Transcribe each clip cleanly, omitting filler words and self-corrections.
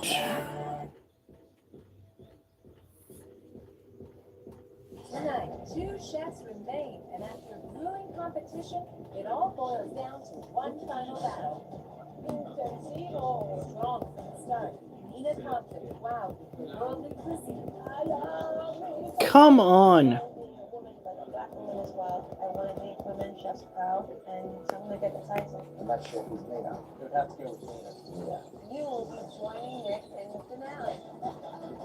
Tonight, 2 chefs remain, and after grueling competition, it all boils down to one final battle. Strong from the start. Nina confident, wow, the worldly cuisine. Come on. Black woman as well. I want to make women chefs proud, and so I'm going to get the title. I'm not sure who's Nina. It would have to go with Nina. Yeah. You will be joining Nick in the finale.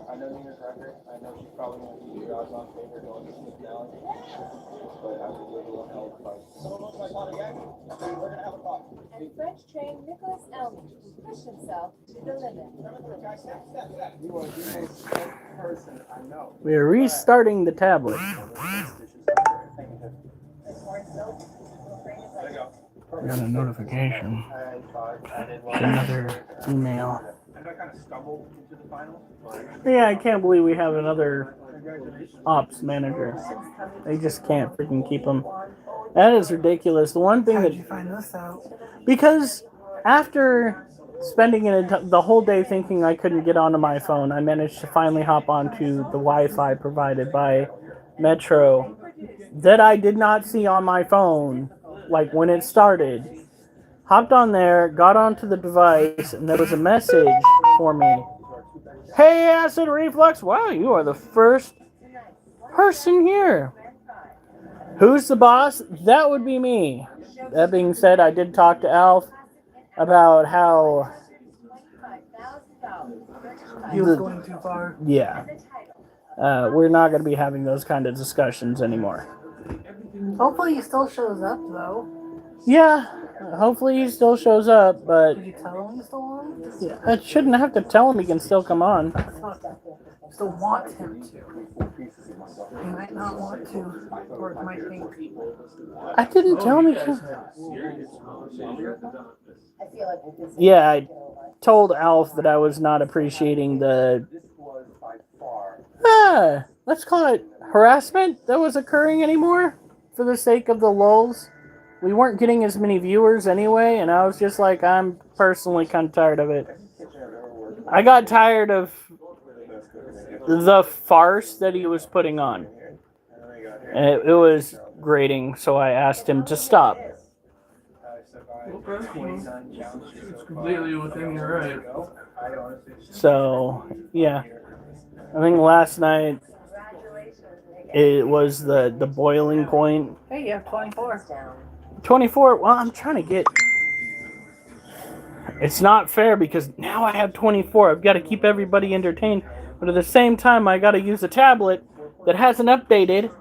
I know Nina's record. I know she's probably going to be your odds on favorite going into the finale. But I would give her one hell of a fight. Someone looks like Monty Yang. We're going to have a talk. And French-trained Nicholas Elmy pushed himself to the limit. You are the most person I know. We are restarting the tablet. I got a notification. It's another email. And I kind of stumbled into the finals. Yeah, I can't believe we have another ops manager. They just can't freaking keep them. That is ridiculous. The one thing How that... did you find this out? Because after spending the whole day thinking I couldn't get onto my phone, I managed to finally hop onto the Wi-Fi provided by Metro that I did not see on my phone, like when it started. Hopped on there, got onto the device, and there was a message for me. Hey, Acid Reflux! Wow, you are the first person here. Who's the boss? That would be me. That being said, I did talk to Alf about how... He was going too far. Yeah. We're not going to be having those kind of discussions anymore. Hopefully he still shows up, though. Yeah, hopefully he still shows up, but... Did you tell him he's still on? Yeah, I shouldn't have to tell him he can still come on. Still want him to. He might not want to, or it might think. I didn't tell him he could. Yeah, I told Alf that I was not appreciating the... let's call it harassment that was occurring anymore for the sake of the lulz. We weren't getting as many viewers anyway, and I was just like, I'm personally kind of tired of it. I got tired of the farce that he was putting on. It was grating, so I asked him to stop. It's completely within your right. So, yeah. I think last night it was the boiling point. Hey, you have 24. 24? Well, I'm trying to get... It's not fair because now I have 24. I've got to keep everybody entertained. But at the same time, I got to use a tablet that hasn't updated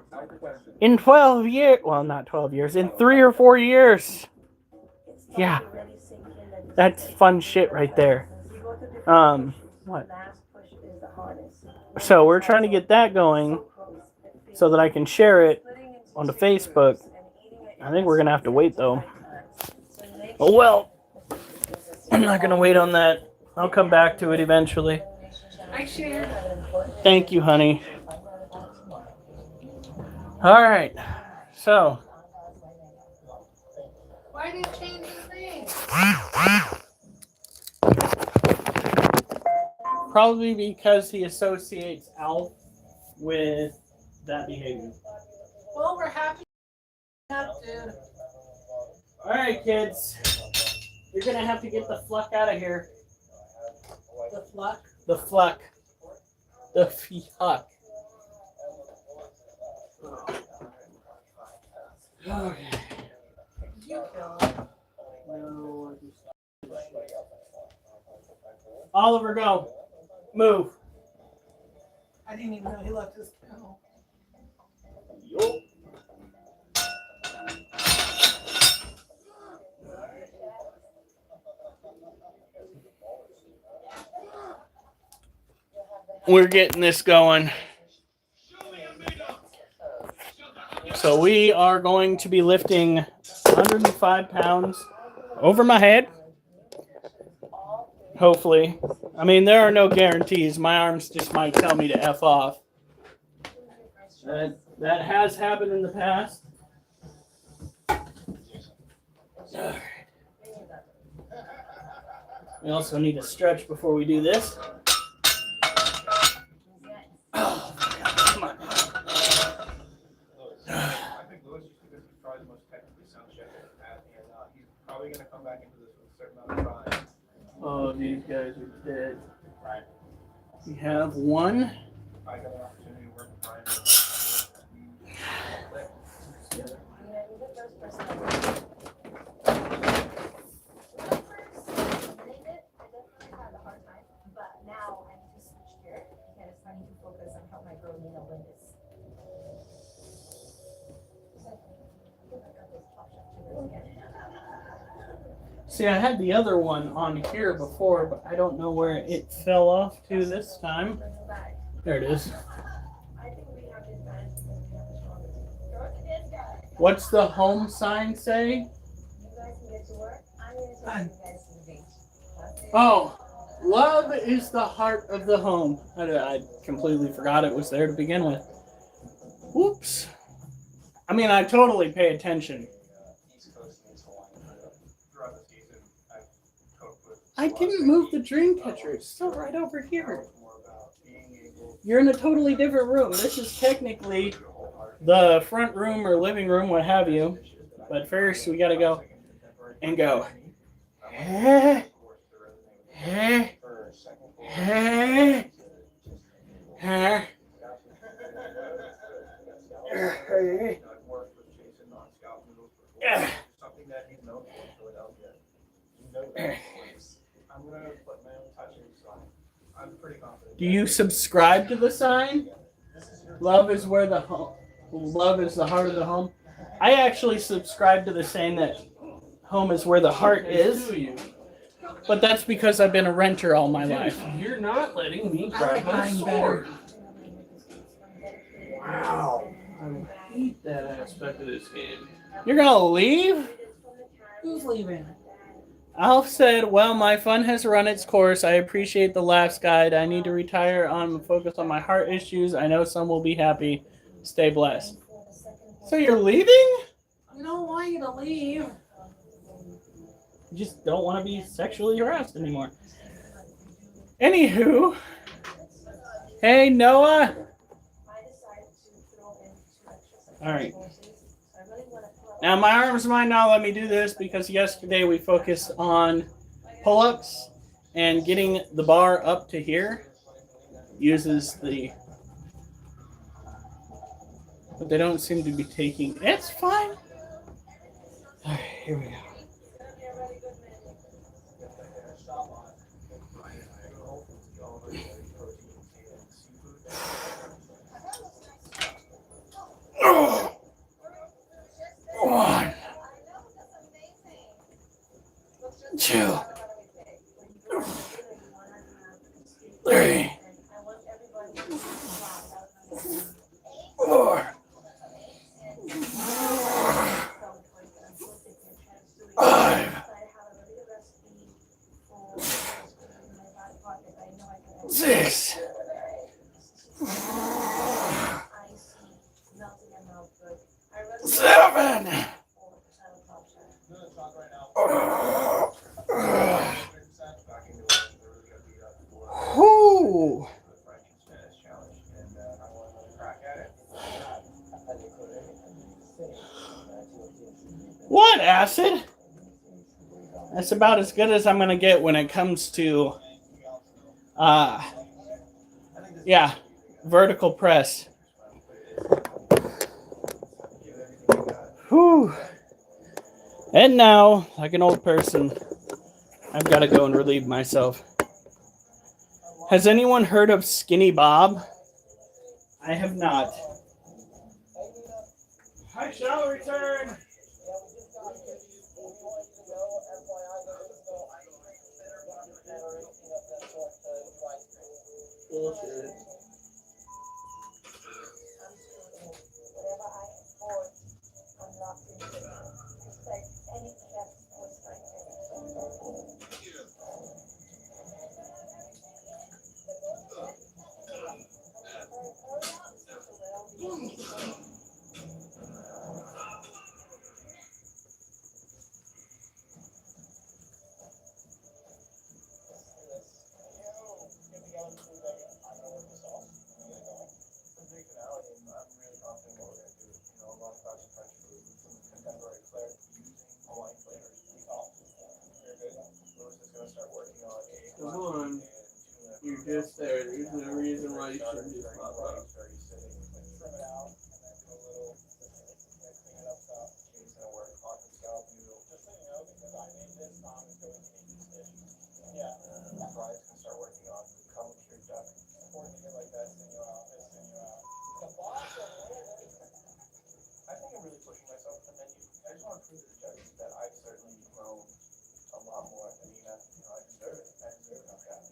in 12 years. Well, not 12 years. In 3 or 4 years. Yeah. That's fun shit right there. What? So we're trying to get that going so that I can share it onto Facebook. I think we're going to have to wait, though. Oh, well. I'm not going to wait on that. I'll come back to it eventually. I shared. Thank you, honey. All right. So. Why did you change his name? Probably because he associates Alf with that behavior. Well, we're happy. Dude. All right, kids. You're going to have to get the fluck out of here. The fluck? The fluck. The fuck. Okay. Oliver, go. Move. I didn't even know he left his kennel. Yup. We're getting this going. So we are going to be lifting 105 pounds over my head. Hopefully. I mean, there are no guarantees. My arms just might tell me to F off. That has happened in the past. All right. We also need to stretch before we do this. Oh, come on. I think Lewis, just because he's probably the most technically sound chef I've ever had, and he's probably going to come back into this with a certain amount of time. Oh, these guys are dead. Right. We have one. I got an opportunity to work with Brian. Together. Yeah, you're the first person I know. When I first named it, I definitely had a hard time, but now I need to switch gear because I need to focus on how my girl Nina win this. See, I had the other one on here before, but I don't know where it fell off to this time. There it is. I think we have this man because we have the strongest team. Go to this guy. What's the home sign say? You guys can get to work. I'm gonna take you guys to the beach. That's it. Oh, love is the heart of the home. I completely forgot it was there to begin with. Whoops. I mean, I totally pay attention. East Coast and East Hawaii throughout the season. I've coped with. I didn't move the dream catcher. It's still right over here. It's more about being able You're in a totally different room. This is technically the front room or living room, what have you. But first, we gotta go and go. I've worked with Jason on Scout Noodles before. Something that he's known for in Philadelphia. You know that. I'm gonna put my own touches on it. I'm pretty confident. Do you subscribe to the sign? Love is where the home. Love is the heart of the home. I actually subscribe to the saying that home is where the heart is. But that's because I've been a renter all my life. You're not letting me I grab like my mine sword. better. Wow. I hate that aspect of this game. You're gonna leave? Who's leaving? Alf said, well, my fun has run its course. I appreciate the laughs, guide. I need to retire on focus on my heart issues. I know some will be happy. Stay blessed. So you're leaving? We don't want you to leave. You just don't want to be sexually harassed anymore. Anywho. Hey, Noah. Alright. Now my arms might not let me do this because yesterday we focused on pull-ups and getting the bar up to here uses the, but they don't seem to be taking, it's fine. Alright, here we go. One, two, three, 4, 5, 6, 7. Whoo! What, acid? That's about as good as I'm gonna get when it comes to yeah, vertical press. Whew. And now, like an old person, I've got to go and relieve myself. Has anyone heard of Skinny Bob? I have not. I shall return. Bullshit. just there. There's no reason why you shouldn't just pop up. I think I'm really pushing myself to the menu. I just want to prove to the judges that I've certainly grown a lot more. I mean, I deserve it. I deserve it.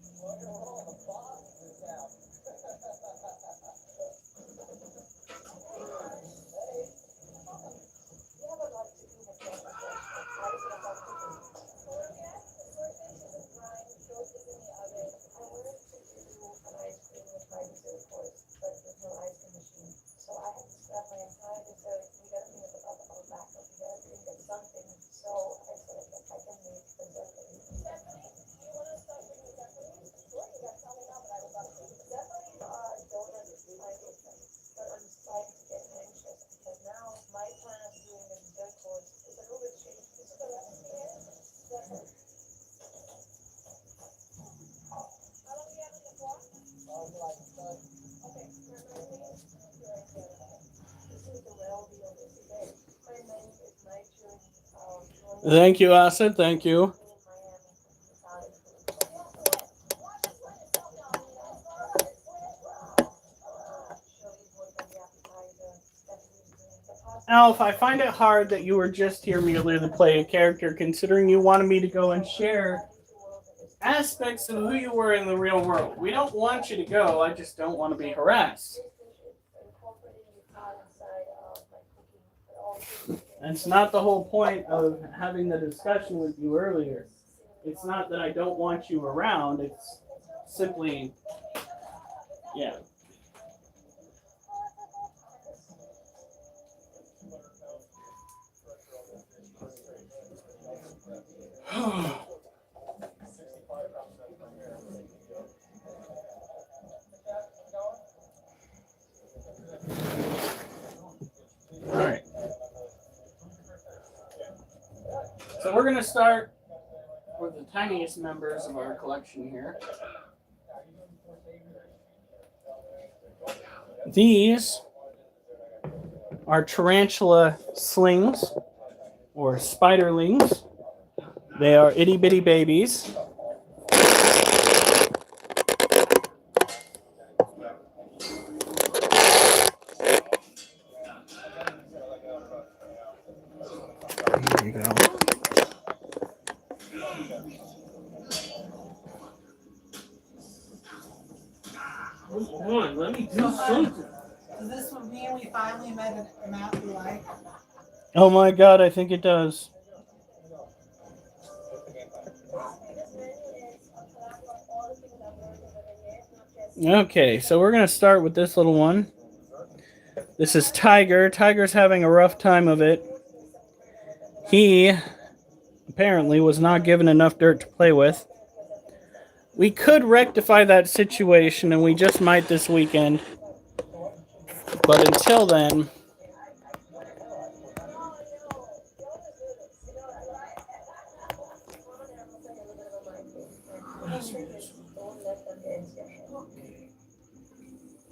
Thank you, Acid. Thank you. Alf, I find it hard that you were just here merely to play a character, considering you wanted me to go and share aspects of who you were in the real world. We don't want you to go, I just don't want to be harassed. That's not the whole point of having the discussion with you earlier. It's not that I don't want you around, it's simply, yeah. All right. So we're going to start with the tiniest members of our collection here. These are tarantula slings or spiderlings. They are itty bitty babies. There you go. Come on, let me do something. Does this one mean we finally met a map we like? Oh my god, I think it does. Okay, so we're going to start with this little one. This is Tiger. Tiger's having a rough time of it. He apparently was not given enough dirt to play with. We could rectify that situation, and we just might this weekend. But until then...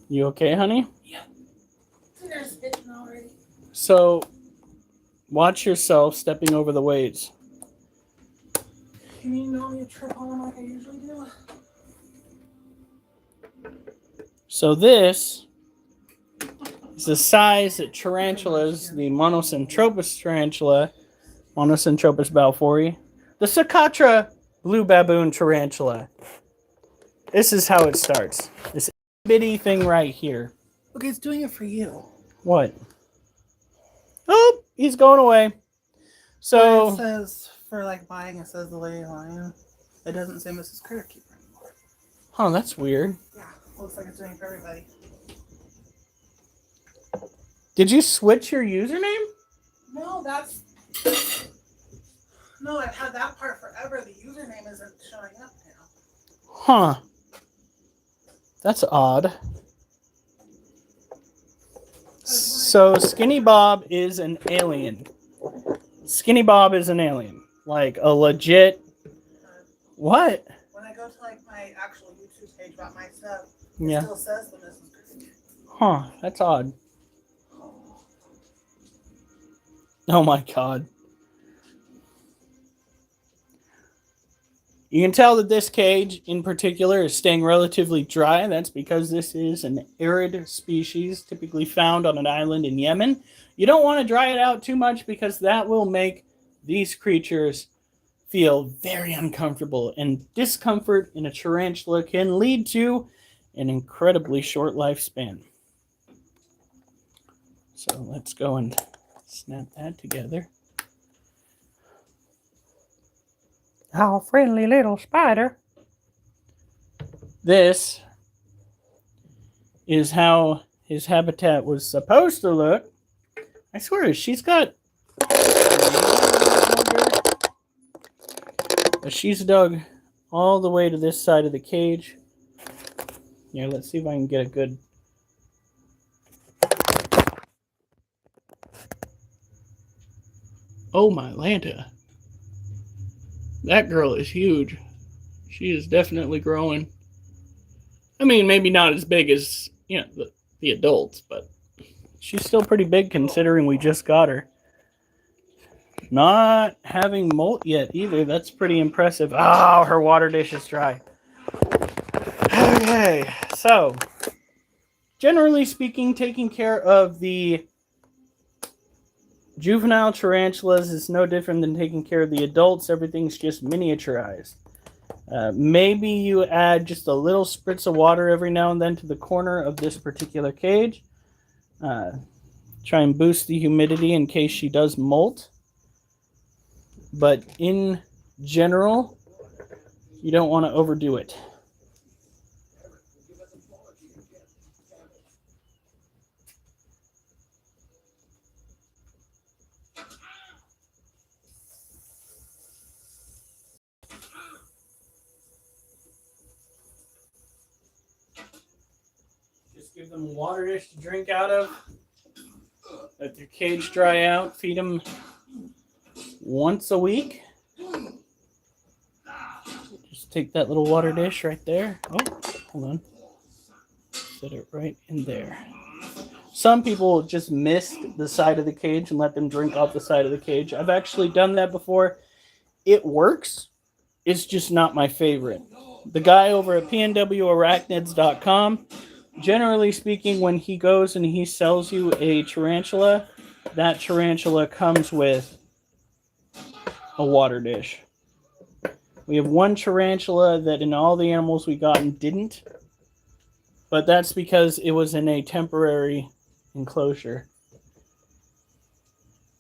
You okay, honey? Yeah. They're spitting already. So, watch yourself stepping over the weights. Can you know me a trip on them like I usually do? So this is the size that tarantulas, the Monocentropas tarantula, Monocentropas balfouri, the Socotra blue baboon tarantula. This is how it starts. This bitty thing right here. Okay, it's doing it for you. What? Oh, he's going away. So It says, for like buying, it says the Lady Lion. It doesn't say Mrs. Critter Keeper anymore. Huh, that's weird. Yeah, looks like it's doing it for everybody. Did you switch your username? No, that's... No, I've had that part forever. The username isn't showing up now. Huh. That's odd. So Skinny Bob is an alien. Skinny Bob is an alien. Like a legit... What? When I go to like my actual YouTube page about my stuff, it Yeah. still says the Mrs. Cricket. Huh, that's odd. Oh my god. You can tell that this cage in particular is staying relatively dry. That's because this is an arid species typically found on an island in Yemen. You don't want to dry it out too much because that will make these creatures feel very uncomfortable, and discomfort in a tarantula can lead to an incredibly short lifespan. So let's go and snap that together. Oh, friendly little spider. This is how his habitat was supposed to look. I swear, she's got... She's dug all the way to this side of the cage. Here, let's see if I can get a good... Oh my Lanta. That girl is huge. She is definitely growing. I mean, maybe not as big as, the adults, but she's still pretty big considering we just got her. Not having molt yet either. That's pretty impressive. Oh, her water dish is dry. Okay, so generally speaking, taking care of the juvenile tarantulas is no different than taking care of the adults. Everything's just miniaturized. Maybe you add just a little spritz of water every now and then to the corner of this particular cage. Try and boost the humidity in case she does molt. But in general, you don't want to overdo it. Just give them a water dish to drink out of. Let their cage dry out. Feed them once a week. Just take that little water dish right there. Oh, hold on. Set it right in there. Some people just missed the side of the cage and let them drink off the side of the cage. I've actually done that before. It works. It's just not my favorite. The guy over at pnwarachnids.com, generally speaking, when he goes and he sells you a tarantula, that tarantula comes with a water dish. We have one tarantula that in all the animals we gotten didn't, but that's because it was in a temporary enclosure.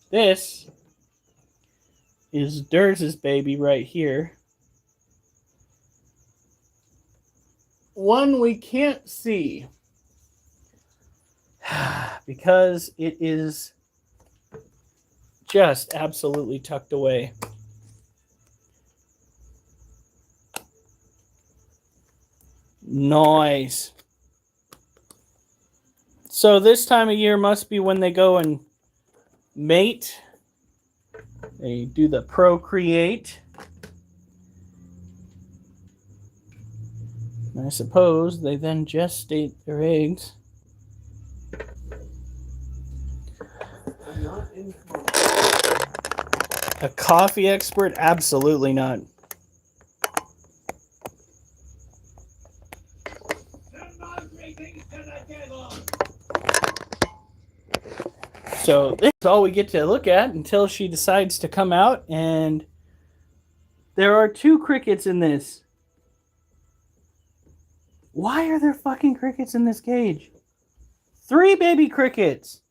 This is Durs's baby right here. One we can't see because it is just absolutely tucked away. Nice. So this time of year must be when they go and mate. They do the procreate. And I suppose they then gestate their eggs. A coffee expert? Absolutely not. So this is all we get to look at until she decides to come out, and there are 2 crickets in this. Why are there fucking crickets in this cage? 3 baby crickets.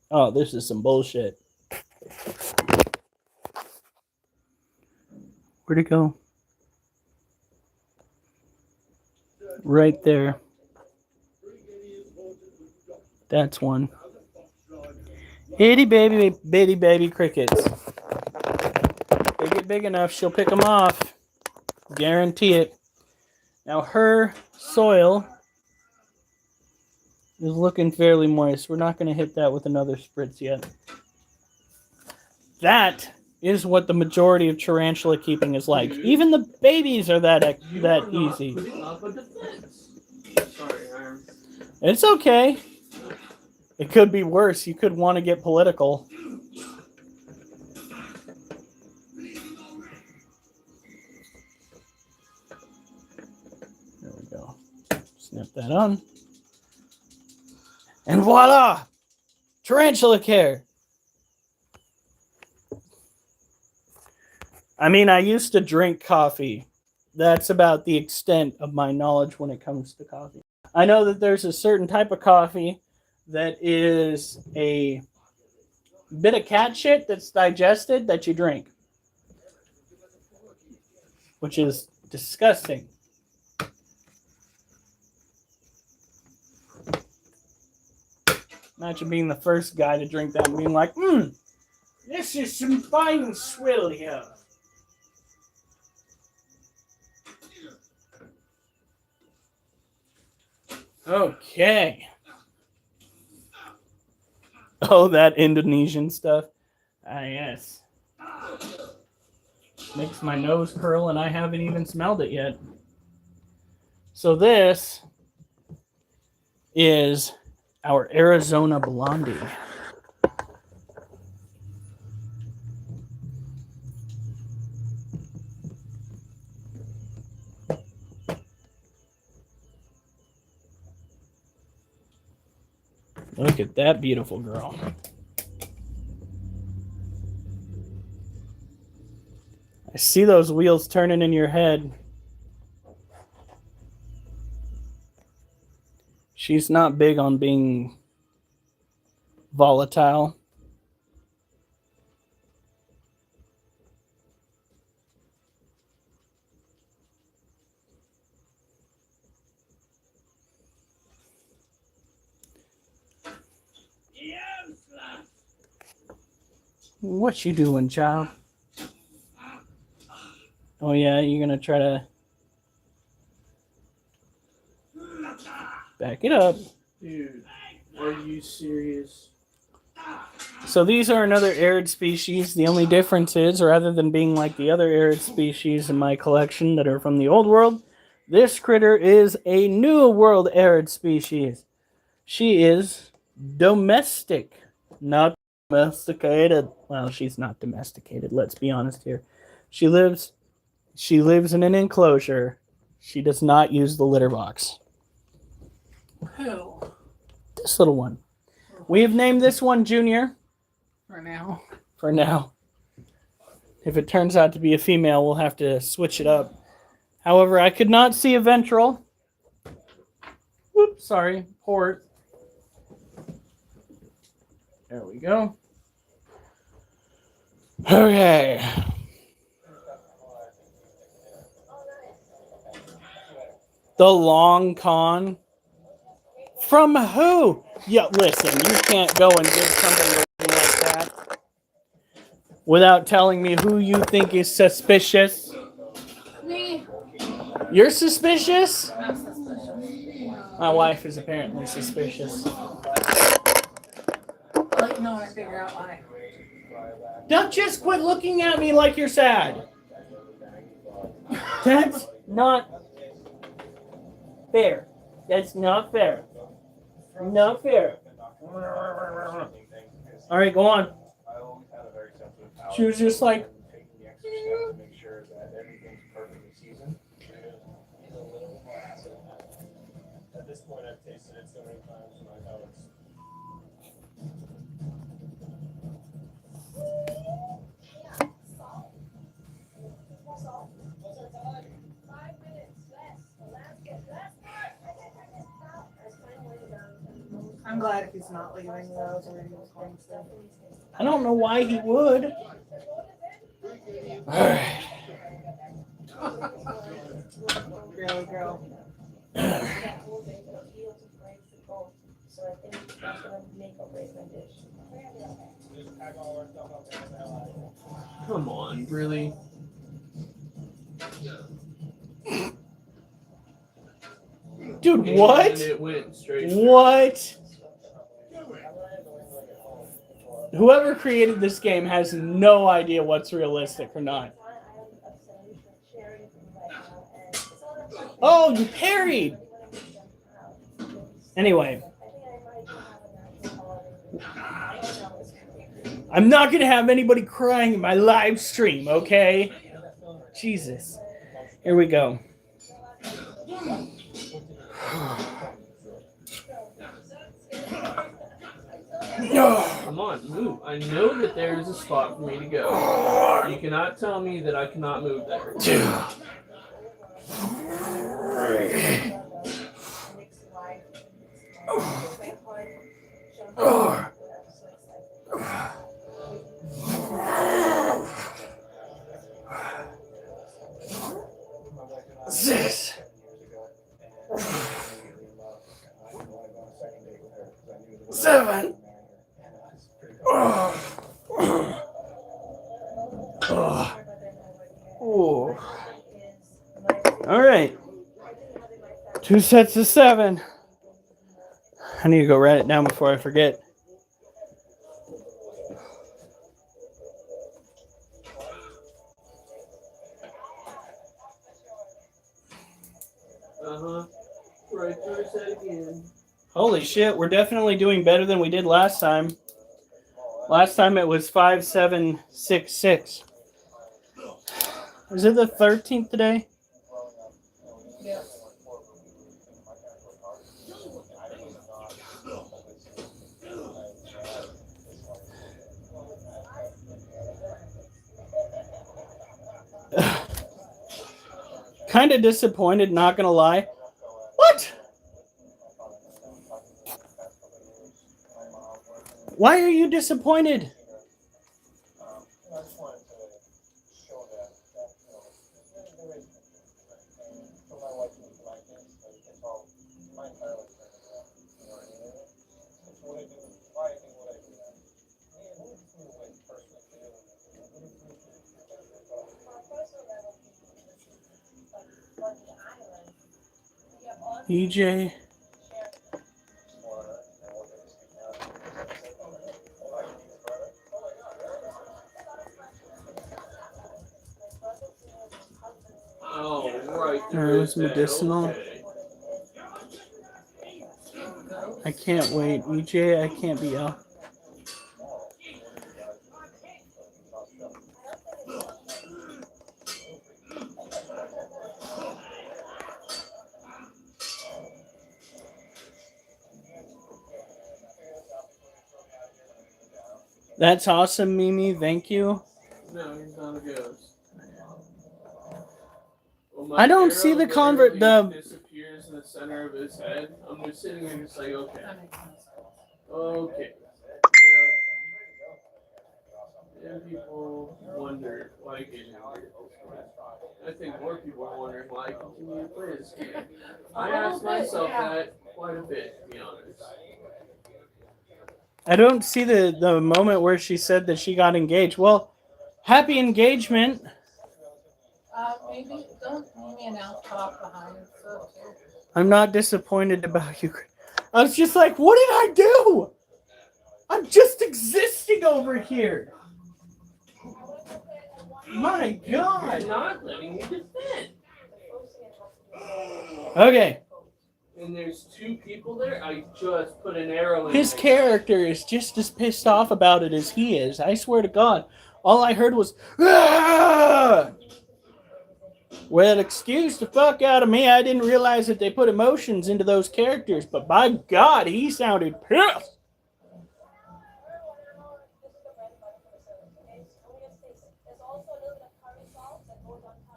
Oh, this is some bullshit. Where'd it go? Right there. That's one. Itty baby crickets. They get big enough, she'll pick them off. Guarantee it. Now her soil is looking fairly moist. We're not going to hit that with another spritz yet. That is what the majority of tarantula keeping is like. Even the babies are that easy. Up a defense. Sorry, Iron. It's okay. It could be worse. You could want to get political. There we go. Snip that on. And voila! Tarantula care. I mean, I used to drink coffee. That's about the extent of my knowledge when it comes to coffee. I know that there's a certain type of coffee that is a bit of cat shit that's digested that you drink, which is disgusting. Imagine being the first guy to drink that and being like, this is some fine swill here. Okay. Oh, that Indonesian stuff. Ah, yes. Makes my nose curl and I haven't even smelled it yet. So this is our Arizona Blondie. Look at that beautiful girl. I see those wheels turning in your head. She's not big on being volatile. What you doing, child? Oh yeah, you're gonna try to back it up. Dude, are you serious? So these are another arid species. The only difference is, rather than being like the other arid species in my collection that are from the old world, this critter is a new world arid species. She is domestic, not domesticated. Well, she's not domesticated, let's be honest here. She lives in an enclosure. She does not use the litter box. Who? This little one. We have named this one Junior. For now. For now. If it turns out to be a female, we'll have to switch it up. However, I could not see a ventral. Whoops, sorry. Port. There we go. Okay. The long con. From who? Yeah, listen, you can't go and give something like that without telling me who you think is suspicious. Me. You're suspicious? I'm suspicious. My wife is apparently suspicious. I'll let you know when I figure out why. Don't just quit looking at me like you're sad. That's not fair. That's not fair. Not fair. All right, go on. She was just like, Make sure that everything's perfectly seasoned. At this point, I've tasted it so many times, and I know it's. I'm glad if he's not leaving those or he's going to. I don't know why he would. All right. Girl, girl. So I think that's gonna make or break my dish. Just pack all our stuff up and the hell out of here. Come on, really? Dude, And what? it went straight. What? Whoever created this game has no idea what's realistic or not. Oh, you parried! Anyway. I'm not going to have anybody crying in my live stream, okay? Jesus. Here we go. Come on, move. I know that there is a spot for me to go. You cannot tell me that I cannot move there. Six. Seven. Oh. All right. 2 sets of 7. I need to go write it down before I forget. Right through set again. Holy shit, we're definitely doing better than we did last time. Last time it was 5, 7, 6, 6. Is it the 13th today? Yeah. Kind of disappointed, not gonna lie. What? Why are you disappointed? EJ. Oh, right. There was medicinal. Okay. I can't wait. EJ, I can't be out. That's awesome, Mimi. Thank you. No, he's not a ghost. Well, I don't see the arrow convert. literally disappears in the center of his head. I'm just sitting there, just like, okay, That makes sense. okay. Yeah. And people wonder why I get angry. I think more people are wondering why I continue to play this game. I ask myself that quite a bit, to be honest. I don't see the moment where she said that she got engaged. Well, happy engagement. Maybe don't maybe announce talk behind stuff too. I'm not disappointed about you. I was just like, what did I do? I'm just existing over here. My God. You're not letting me defend. Okay. And there's 2 people there. I just put an arrow in. His character is just as pissed off about it as he is. I swear to God. All I heard was, "Ah!" Well, excuse the fuck out of me. I didn't realize that they put emotions into those characters. But by God, he sounded pissed.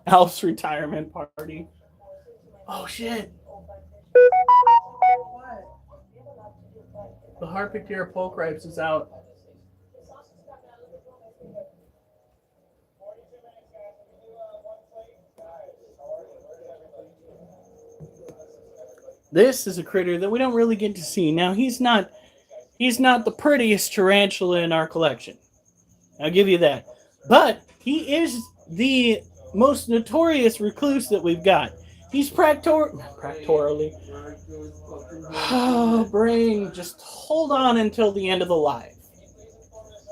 Alf's retirement party. Oh, shit. The Harpictier Polk Ripes is out. This is a critter that we don't really get to see. Now, he's not the prettiest tarantula in our collection. I'll give you that. But he is the most notorious recluse that we've got. He's practorally. Oh, brain, just hold on until the end of the live.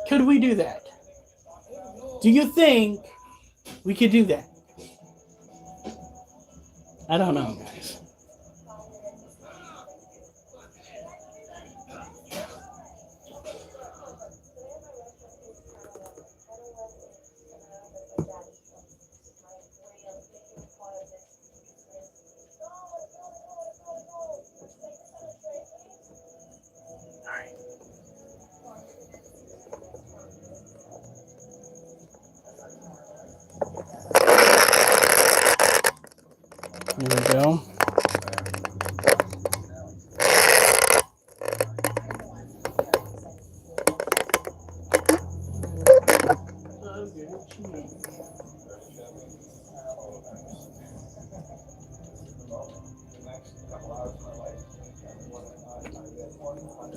Could we do that? Do you think we could do that? I don't know, guys. Here we go.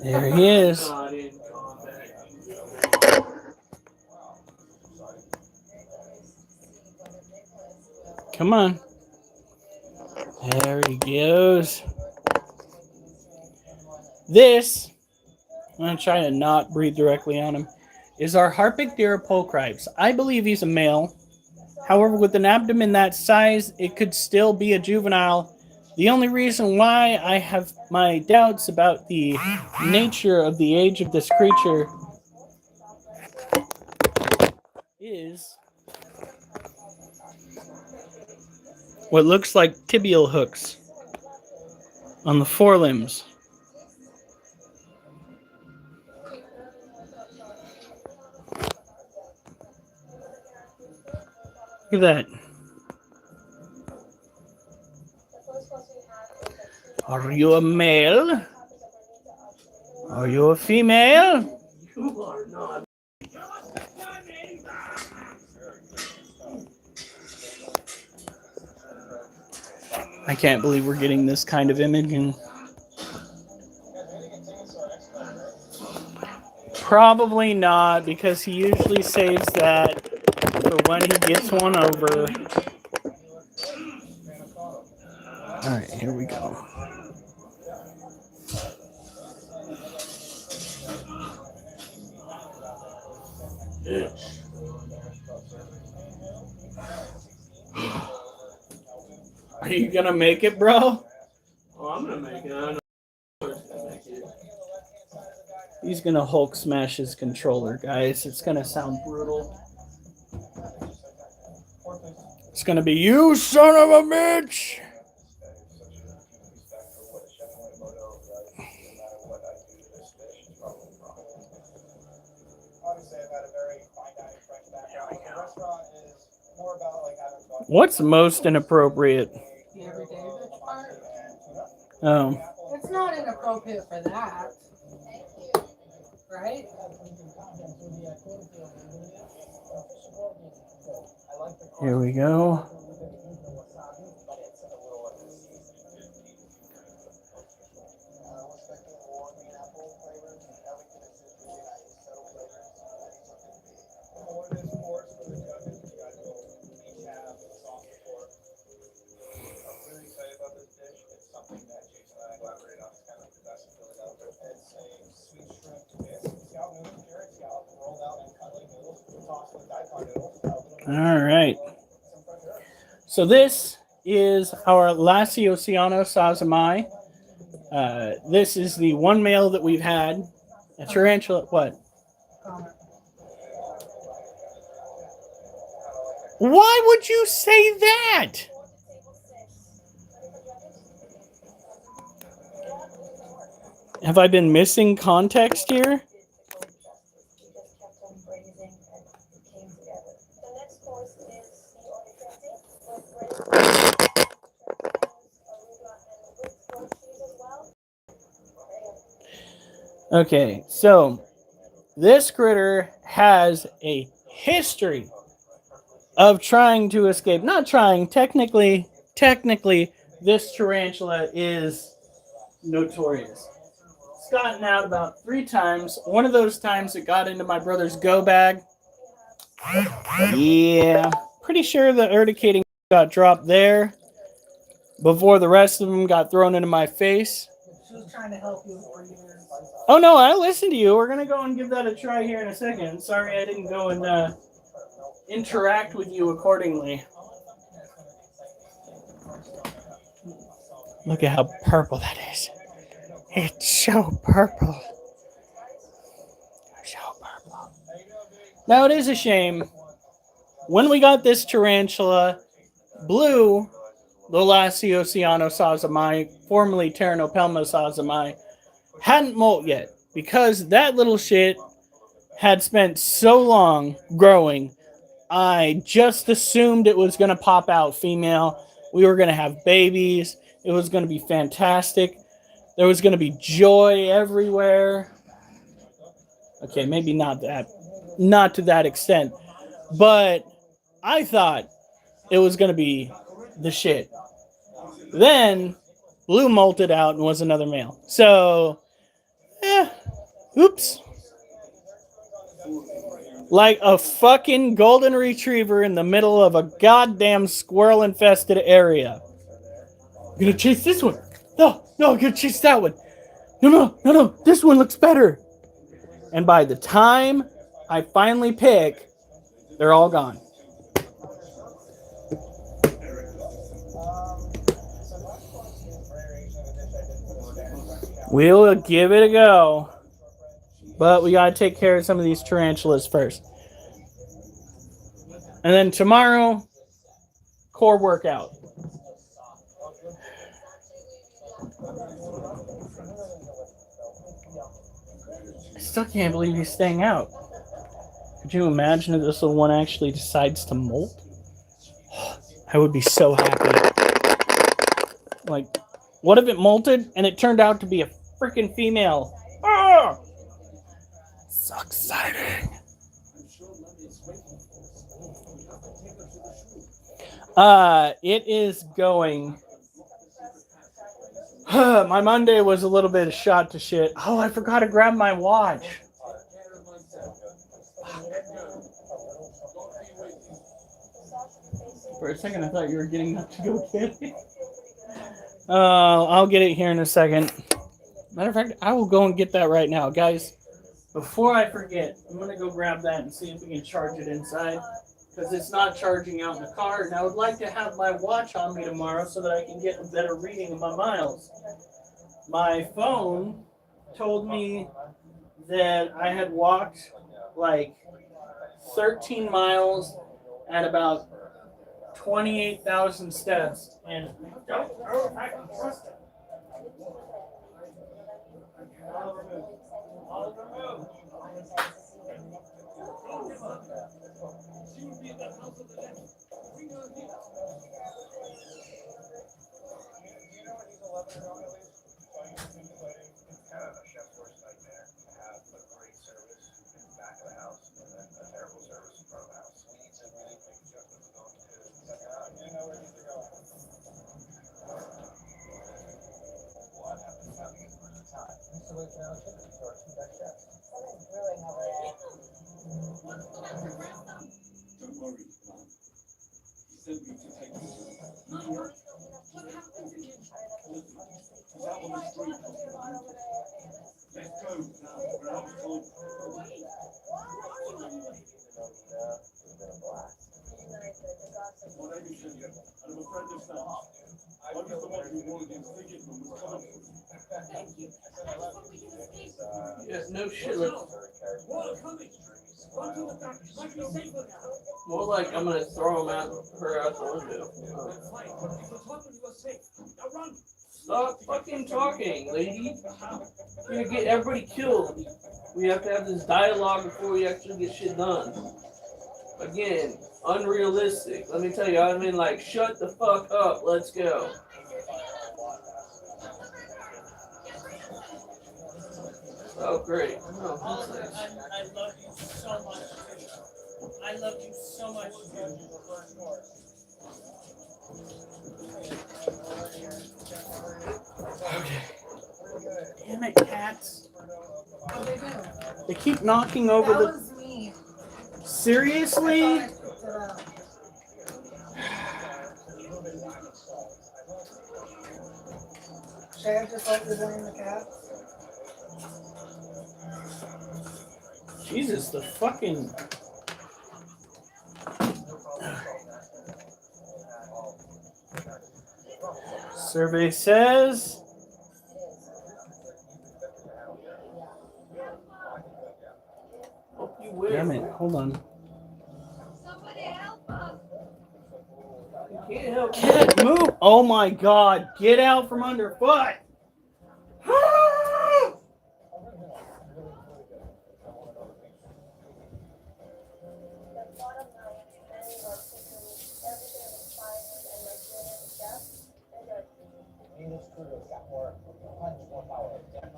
There he is. Not in combat. Come on. There he goes. This, I'm going to try to not breathe directly on him, is our Harpagdira pulchripes. I believe he's a male. However, with an abdomen that size, it could still be a juvenile. The only reason why I have my doubts about the nature of the age of this creature is what looks like tibial hooks on the forelimbs. Look at that. Are you a male? Are you a female? You are not. I can't believe we're getting this kind of imaging. Probably not, because he usually saves that for when he gets one over. Alright, here we go. Are you gonna make it, bro? Oh, I'm gonna make it. I know I'm gonna make it. He's gonna Hulk smash his controller, guys. It's gonna sound brutal. It's gonna be, you son of a bitch! What's most inappropriate? The everyday bitch part. Oh. It's not inappropriate for that. Right? Here we go. All right. So this is our Lasiociano sazamai. This is the one male that we've had. A tarantula. What? Why would you say that? Have I been missing context here? Okay, so this critter has a history of trying to escape. Not trying, technically, this tarantula is notorious. It's gotten out about 3 times. One of those times it got into my brother's go bag. Yeah, pretty sure the urticating got dropped there before the rest of them got thrown into my face. She was trying to help you for years. Oh no, I listened to you. We're gonna go and give that a try here in a second. Sorry I didn't go and interact with you accordingly. Look at how purple that is. It's so purple. So purple. Now it is a shame. When we got this tarantula, Blue, the last Oceano sazamai, formerly Pteranopelma sazamai, hadn't molt yet because that little shit had spent so long growing. I just assumed it was going to pop out female. We were going to have babies. It was going to be fantastic. There was going to be joy everywhere. Okay, maybe not to that extent, but I thought it was going to be the shit. Then Blue molted out and was another male. So, oops. Like a fucking golden retriever in the middle of a goddamn squirrel infested area. I'm gonna chase this one. No, I'm gonna chase that one. No, this one looks better. And by the time I finally pick, they're all gone. We'll give it a go. But we gotta take care of some of these tarantulas first. And then tomorrow, core workout. I still can't believe he's staying out. Could you imagine if this little one actually decides to molt? I would be so happy. Like, what if it molted and it turned out to be a freaking female? Ah! So exciting. It is going. My Monday was a little bit of shot to shit. Oh, I forgot to grab my watch. For a second, I thought you were getting up to go get it. I'll get it here in a second. Matter of fact, I will go and get that right now. Guys, before I forget, I'm going to go grab that and see if we can charge it inside. Because it's not charging out in the car. And I would like to have my watch on me tomorrow so that I can get a better reading of my miles. My phone told me that I had walked like 13 miles at about 28,000 steps. And I don't know if I can trust it. Yeah, no shit. More like I'm gonna throw her out the window. Stop fucking talking, lady. You're gonna get everybody killed. We have to have this dialogue before we actually get shit done. Again, unrealistic. Let me tell you, I mean, like, shut the fuck up. Let's go. Oh, great. Oh, that's nice. I love you so much. I love you so much. Okay. Damn it, cats. What they do? They keep knocking over That the... was me. Seriously? okay? I just like to blame the cat. Jesus, the fucking. Survey says. Hope you will. Damn it, hold on. You can't help it. Cat, move! Oh my god, get out from underfoot!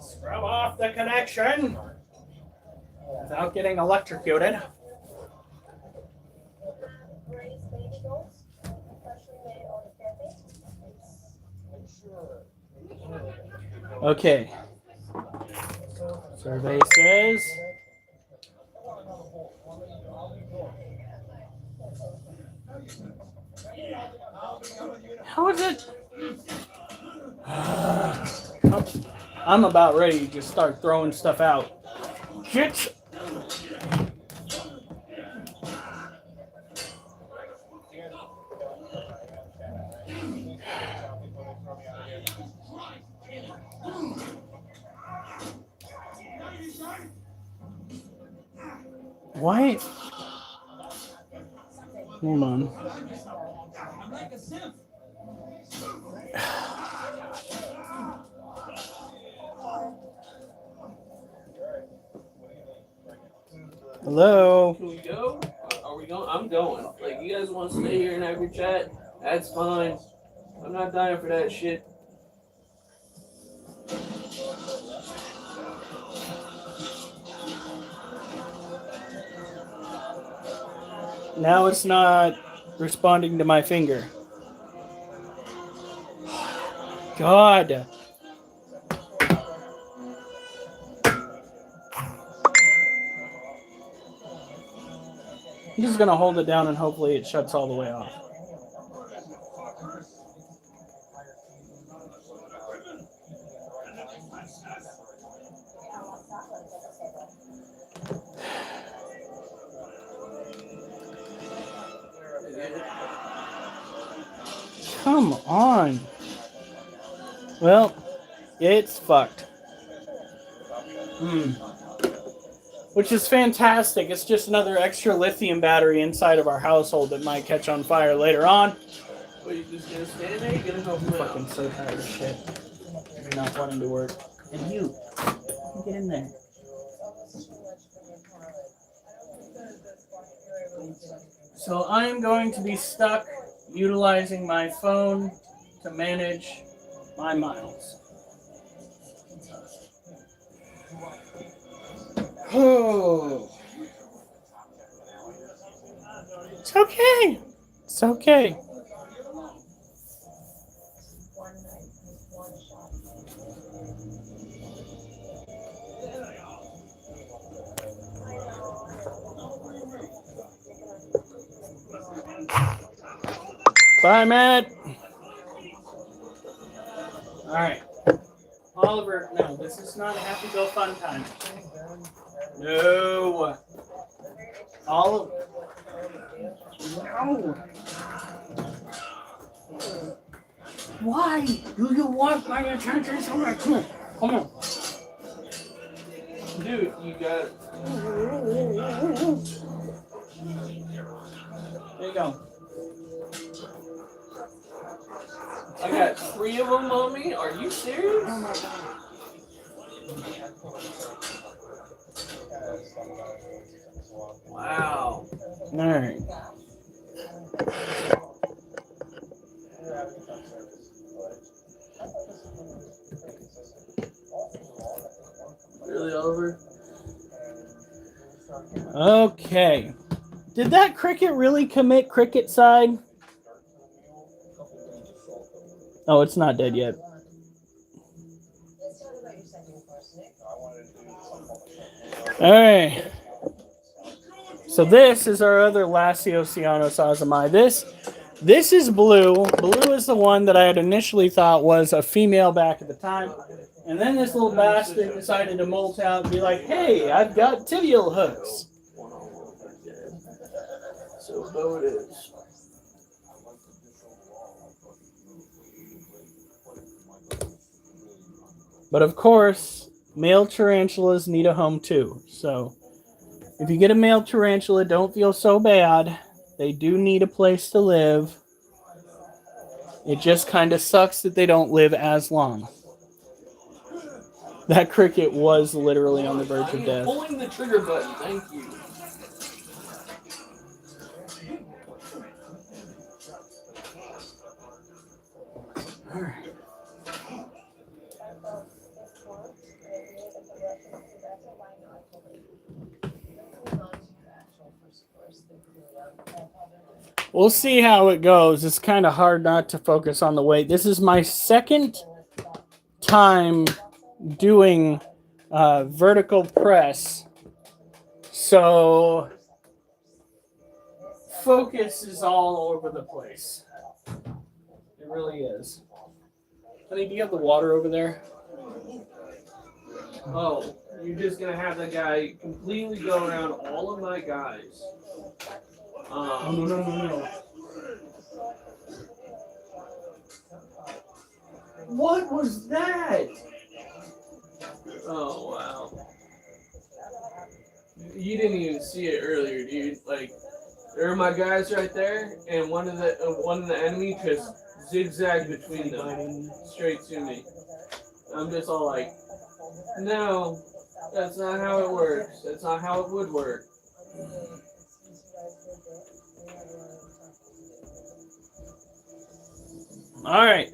Scrub off the connection without getting electrocuted. Okay. Survey says. How is it? I'm about ready to just start throwing stuff out. Shit! Why? Hold on. Hello? Can we go? Are we going? I'm going. Like, you guys want to stay here and have your chat? That's fine. I'm not dying for that shit. Now it's not responding to my finger. God. I'm just gonna hold it down and hopefully it shuts all the way off. Come on. Well, it's fucked. Which is fantastic. It's just another extra lithium battery inside of our household that might catch on fire later on. What, you just gonna stand there? You gonna help I'm me out? fucking so tired of shit. You're not wanting to work. And you, get in there. So I'm going to be stuck utilizing my phone to manage my miles. Oh. It's okay. It's okay. Bye, Matt. All right. Oliver, no, this is not a happy go fun time. No. Oliver. No. Why do you want my attention so much? Come on. Dude, you got it. There you go. I got 3 of them on me. Are you serious? Oh my god. Wow. All right. Really, Oliver? Okay. Did that cricket really commit cricket side? Oh, it's not dead yet. All right. So this is our other Lasiosianus azamai. This This is Blue. Blue is the one that I had initially thought was a female back at the time. And then this little bastard decided to molt out and be like, hey, I've got tibial hooks. So Bo it is. But of course, male tarantulas need a home too. So if you get a male tarantula, don't feel so bad. They do need a place to live. It just kind of sucks that they don't live as long. That cricket was literally on the verge of death. Pulling the trigger button, thank you. We'll see how it goes. It's kind of hard not to focus on the weight. This is my second time doing vertical press. So focus is all over the place. It really is. Honey, do you have the water over there? Oh, you're just gonna have that guy completely go around all of my guys. No. What was that? Oh wow. You didn't even see it earlier, dude. Like, there are my guys right there, and one of the enemy just zigzagged between them, straight to me. I'm just all like, no, that's not how it works. That's not how it would work. All right.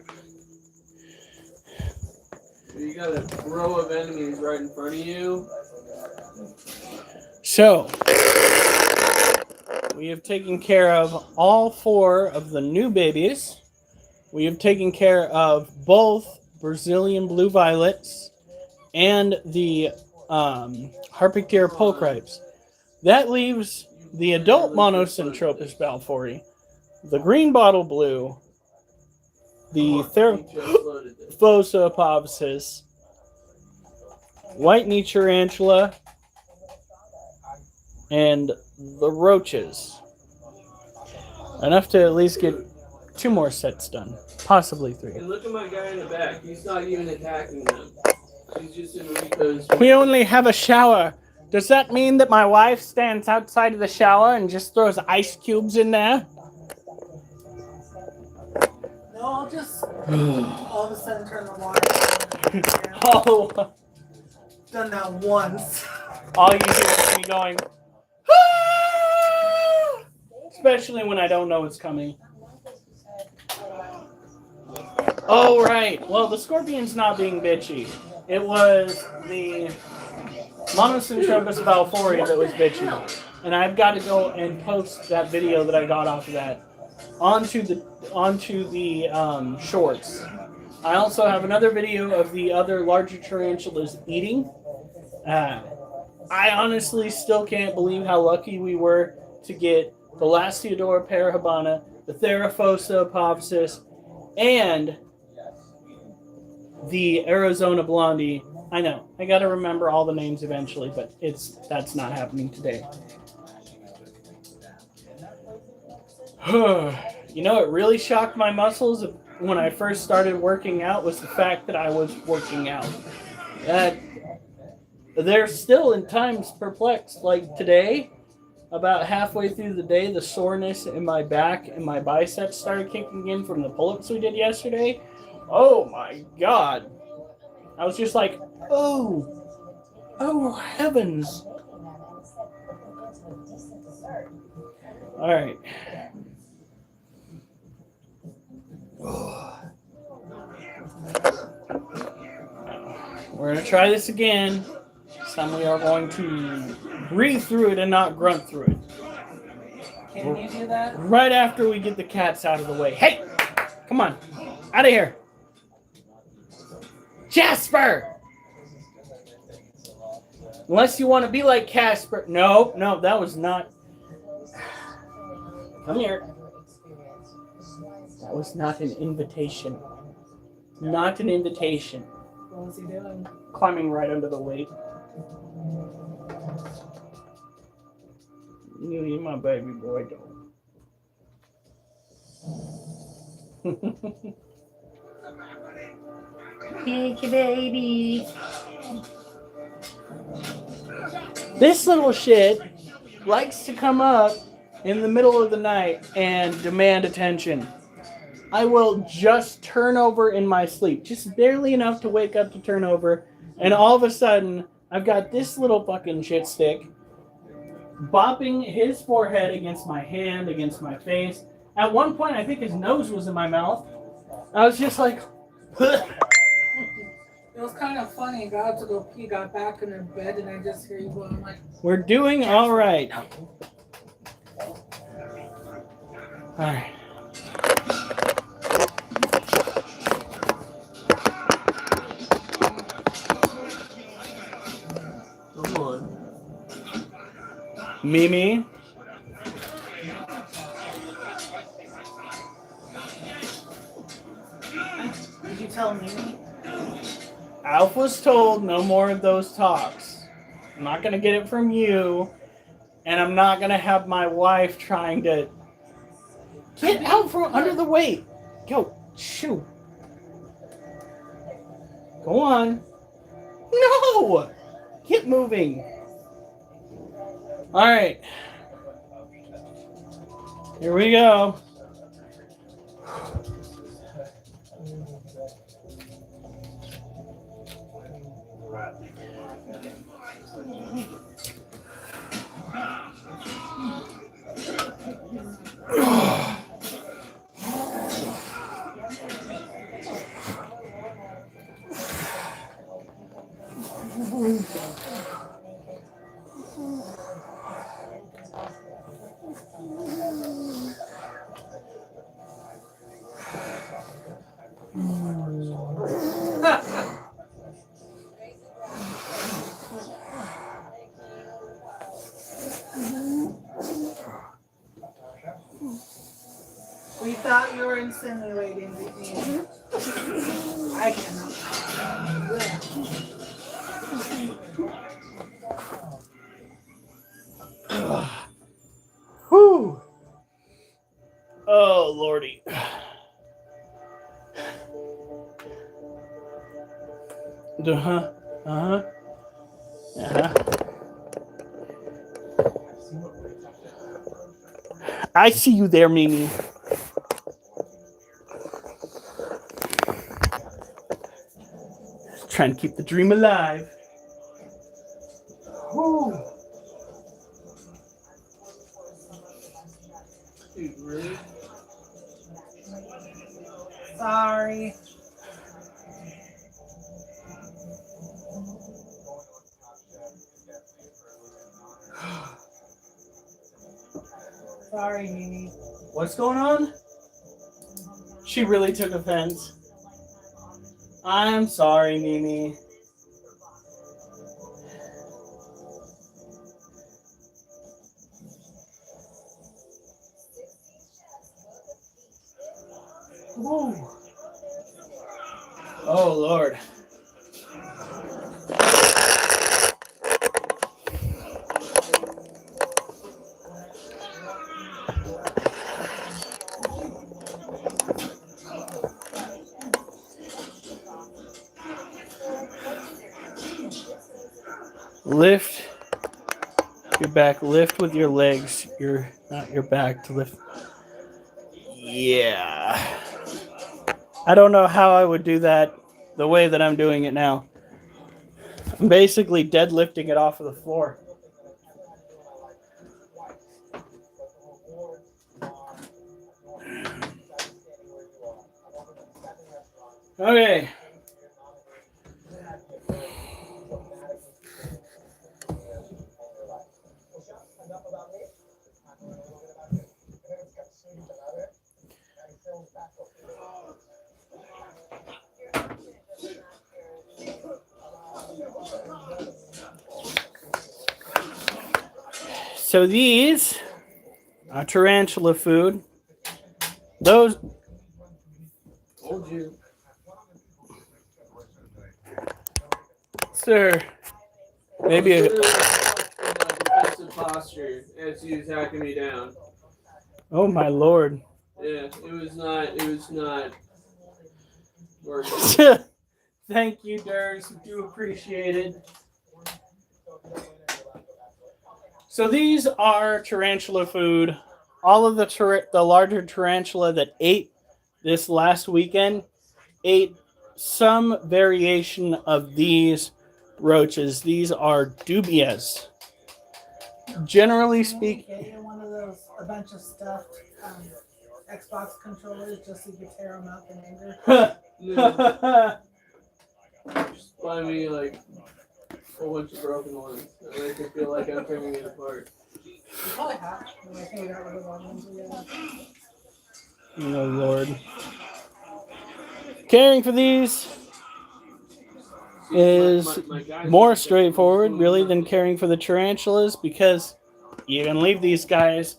You got a row of enemies right in front of you. So, we have taken care of all 4 of the new babies. We have taken care of both Brazilian blue violets and the Harpictera pulchripes. That leaves the adult Monocentropus balfouri, the green bottle blue, the Theraphosa apophysis, white knee tarantula, and the roaches. Enough to at least get 2 more sets done. Possibly 3. And look at my guy in the back. He's not even attacking them. He's just in Rico's. We only have a shower. Does that mean that my wife stands outside of the shower and just throws ice cubes in there? No, I'll just all of a sudden turn the water on. Oh, Done that once. all you hear is me going, "Ah!" Especially when I don't know it's coming. Oh, right. Well, the scorpion's not being bitchy. It was the Monocentropus balfouri that was bitchy. And I've got to go and post that video that I got off of that onto the shorts. I also have another video of the other larger tarantulas eating. I honestly still can't believe how lucky we were to get the Lasiodora parahabana, the Theraphosa apophysis, and the Arizona blondie. I know, I gotta remember all the names eventually, but that's not happening today. You know, it really shocked my muscles when I first started working out was the fact that I was working out. They're still in times perplexed. Like today, about halfway through the day, the soreness in my back and my biceps started kicking in from the pull-ups we did yesterday. Oh my God. I was just like, oh heavens. All right. We're going to try this again. This time we are going to breathe through it and not grunt through it. Can you do that? Right after we get the cats out of the way. Hey! Come on. Out of here. Jasper! Unless you want to be like Casper. No, that was not. Come here. That was not an invitation. Not an invitation. What was he doing? Climbing right under the weight. You my baby boy, though. Thank you, baby. This little shit likes to come up in the middle of the night and demand attention. I will just turn over in my sleep, just barely enough to wake up to turn over, and all of a sudden, I've got this little fucking shit stick bopping his forehead against my hand, against my face. At one point, I think his nose was in my mouth. I was just like, It was kind of funny. I got up to go pee, got back in the bed, and I just hear you going like, we're doing all right. All right. Come on. Mimi. did you tell me? Alf was told no more of those talks. I'm not going to get it from you, and I'm not going to have my wife trying to get out from under the weight. Go, shoo. Go on. No! Get moving. All right. Here we go. We thought you were insinuating me. I cannot. Whew. Oh, Lordy. Uh-huh. Uh-huh. Uh-huh. I see you there, Mimi. Trying to keep the dream alive. Whew. Dude, really? Sorry. Sorry, Mimi. What's going on? She really took offense. I'm sorry, Mimi. Woo. Oh, Lord. Lift your back. Lift with your legs. Not your back to lift. Yeah. I don't know how I would do that the way that I'm doing it now. I'm basically deadlifting it off of the floor. Okay. So these are tarantula food. Those told you. Sir. Maybe I a, was literally stuck in my defensive posture as he was hacking me down. oh my lord. Yeah, it was not working. Thank you, Durs. We do appreciate it. So these are tarantula food. All of the larger tarantula that ate this last weekend ate some variation of these roaches. These are dubias. Generally speaking, Get you one of those, a bunch of stuffed Xbox controllers just so you can tear them up in anger. No, just buy me like a whole bunch of broken ones. I make it feel like I'm taking it apart. You probably have. I think we got rid of all the ones we had. oh Lord. Caring for these is My guys more are straightforward, definitely really, doing than nothing. caring for the tarantulas, because you can leave these guys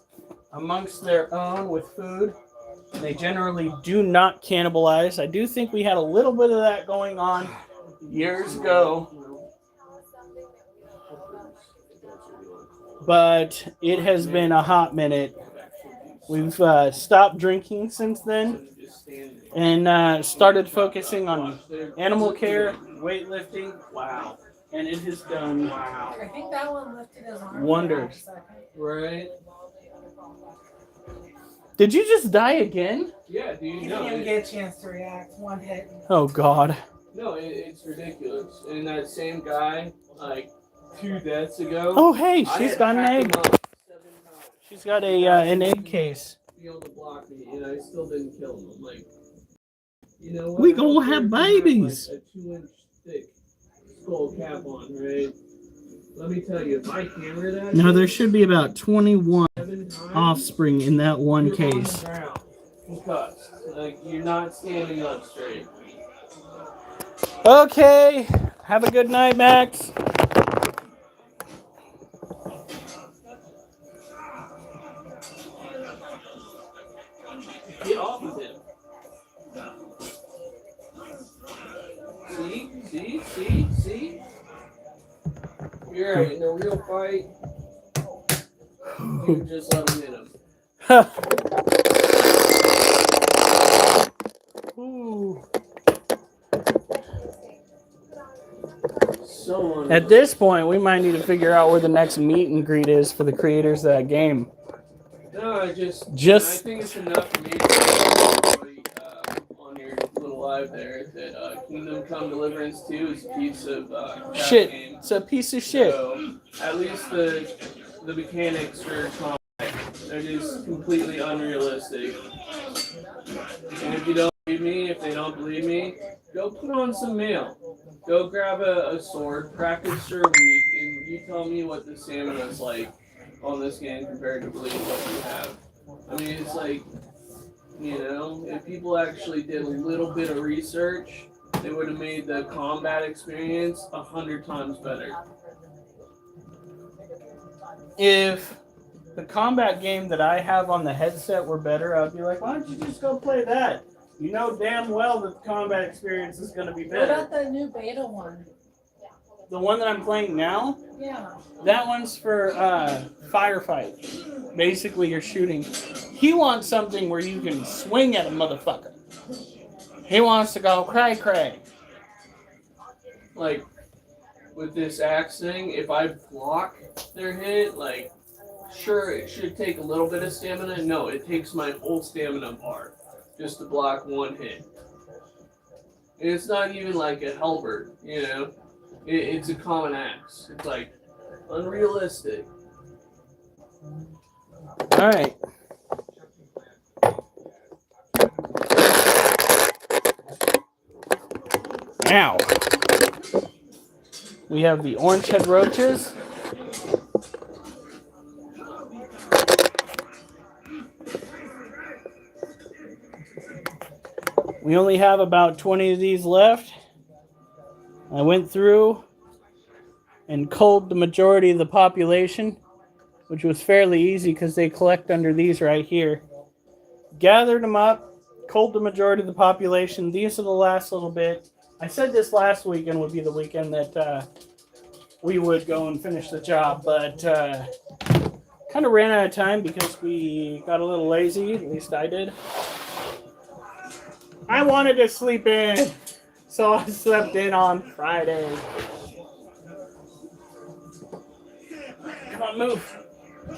amongst their own with food. They generally do not cannibalize. I do think we had a little bit of that going on years ago, but it has been a hot minute. We've stopped drinking since then and started focusing on animal care, weightlifting. Wow. And it has done I think that one lifted his arm. wonders. For a second. Right? Did you just die again? Yeah, dude. He No, didn't even it, get a chance to react. One hit. Oh God. no, it's ridiculous. And that same guy, like 2 deaths ago. Oh hey, I she's had got an hacked egg. him up 7 times. She's got an egg case. Be able to block me, and I still didn't kill him. I'm like, you know what? We I don't gonna care have if you babies. like, a 2-inch thick skull cap on, right? Let me tell you, if I hammer that, Now there shit should be about 21 7 times, offspring in that one you're on the case. ground, concussed. Like you're not standing up straight. Okay. Have a good night, Max. Get off of him. See? You're in a real fight. You just let him hit him. Ooh. So At this point, we might need to figure out where the next meet and greet is for the creators of that game. No, I Just- think it's enough for me to tell everybody on your little live there that Kingdom Come Deliverance 2 is a piece of crap Shit. game. It's a piece of shit. So at least the mechanics for combat are just completely unrealistic. And if you don't believe me, if they don't believe me, go put on some mail. Go grab a sword, practice for a week, and you tell me what the stamina is like on this game compared to what you have. I mean, it's like, you know, if people actually did a little bit of research, they would have made the combat experience 100 times better. If the combat game that I have on the headset were better, I'd be like, why don't you just go play that? You know damn well that the combat experience is going to be What better. about the new beta one? The one that I'm playing now, Yeah. that one's for firefight. Basically, you're shooting. He wants something where you can swing at a motherfucker. He wants to go cray. Like, with this axe thing, if I block their hit, like, sure, it should take a little bit of stamina. No, it takes my whole stamina bar just to block one hit. And it's not even like a halberd, you know? It's a common axe. It's like unrealistic. All right. Now, we have the orange head roaches. We only have about 20 of these left. I went through and culled the majority of the population, which was fairly easy because they collect under these right here. Gathered them up, culled the majority of the population. These are the last little bit. I said this last weekend would be the weekend that we would go and finish the job, but kind of ran out of time because we got a little lazy. At least I did. I wanted to sleep in, so I slept in on Friday. Come on, move.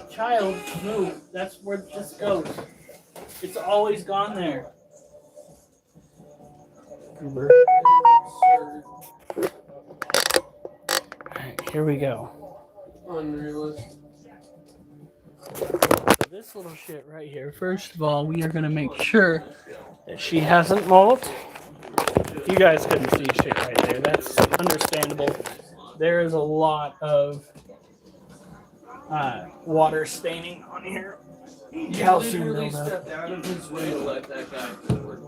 Child, move. That's where this goes. It's always gone there. Uber. Alright, here we go. Unrealistic. So this little shit right here, first of all, we are going to make sure that she hasn't molt. You guys couldn't see shit right there. That's understandable. There is a lot of water staining on here. Calcium Literally buildup. stepped out of his way to let that guy forward.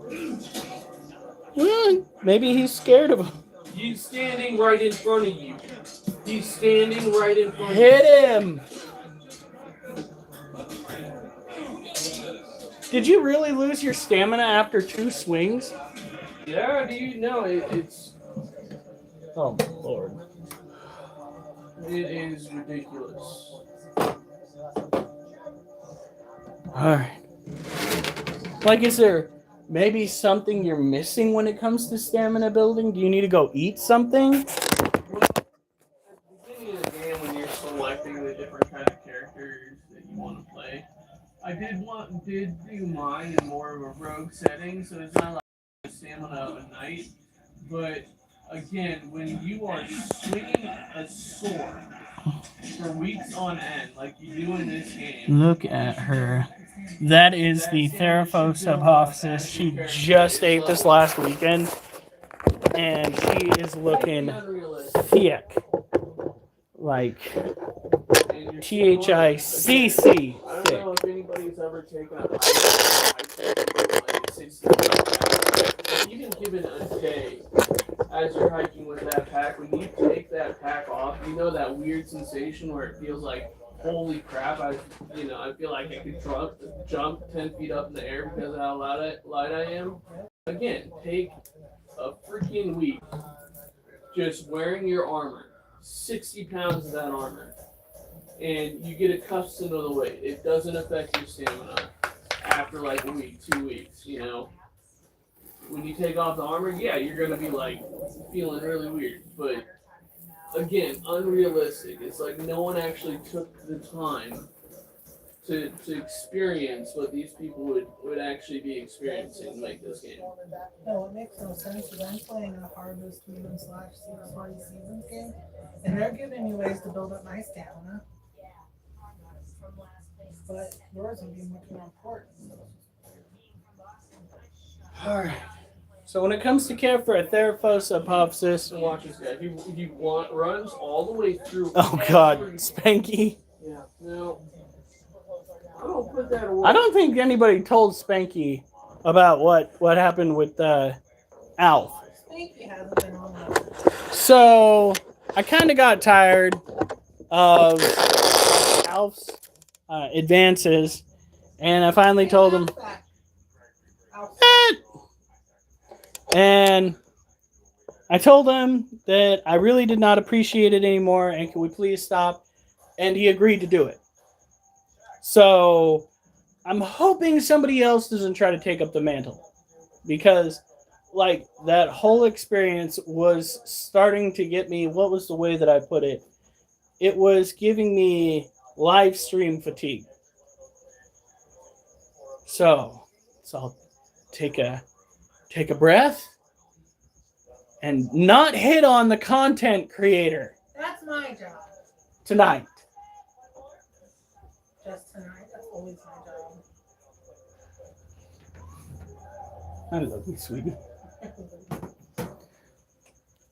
Maybe he's scared of him. He's standing right in front of you. He's standing right in front of you. Hit him! Did you really lose your stamina after 2 swings? Yeah, dude, no, it's... Oh, Lord. It is ridiculous. Alright. Like, is there maybe something you're missing when it comes to stamina building? Do you need to go eat something? Well, at the beginning of the game, when you're selecting the different kind of characters that you want to play, I did do mine in more of a rogue setting, so it's not like the stamina of a knight. But again, when you are swinging a sword for weeks on end, like you do in this game, Look at her. That is the Theraphos Subhopsis. She just ate this last weekend, and she is looking thick. Like THICC. I don't know if anybody's ever taken a hike like 60 miles. Even given a day as you're hiking with that pack, when you take that pack off, you know that weird sensation where it feels like, holy crap, I feel like I could jump 10 feet up in the air because of how light I am. Again, take a freaking week just wearing your armor, 60 pounds of that armor, and you get accustomed to the weight. It doesn't affect your stamina after like a week, 2 weeks, you know. When you take off the armor, yeah, you're gonna be like feeling really weird, but again, unrealistic. It's like no one actually took the time to experience what these people would actually be experiencing to make this game. No, it makes no sense because I'm playing a Harvest Moon / Secret Party Seasons game, and they're giving me ways to build up my stamina. But yours would be much more important. Alright. So when it comes to care for a Theraphos Subhopsis, So watch this guy. He runs all the way through. oh god, Spanky. Yeah. No. I don't put that away. I don't think anybody told Spanky about what happened with Alf. Spanky hasn't been on that. So I kind of got tired of Alf's advances, and I finally told him. And I told him that I really did not appreciate it anymore, and can we please stop? And he agreed to do it. So I'm hoping somebody else doesn't try to take up the mantle, because like that whole experience was starting to get me. What was the way that I put it? It was giving me live stream fatigue. So I'll take a breath and not hit on the content creator That's my job. tonight. Just tonight. That's always my job. I love you, sweetie.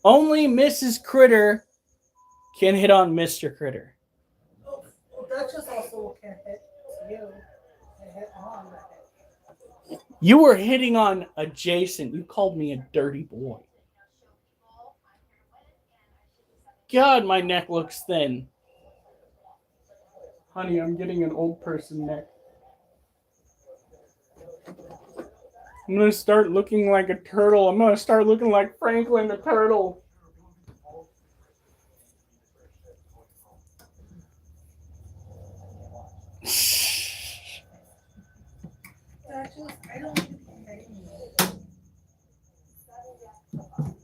Only Mrs. Critter can hit on Mr. Critter. Oh, that's just also can hit you. Can hit on that. You were hitting on adjacent. You called me a dirty boy. God, my neck looks thin. Honey, I'm getting an old person neck. I'm gonna start looking like a turtle. I'm gonna start looking like Franklin the turtle. I don't need to be paying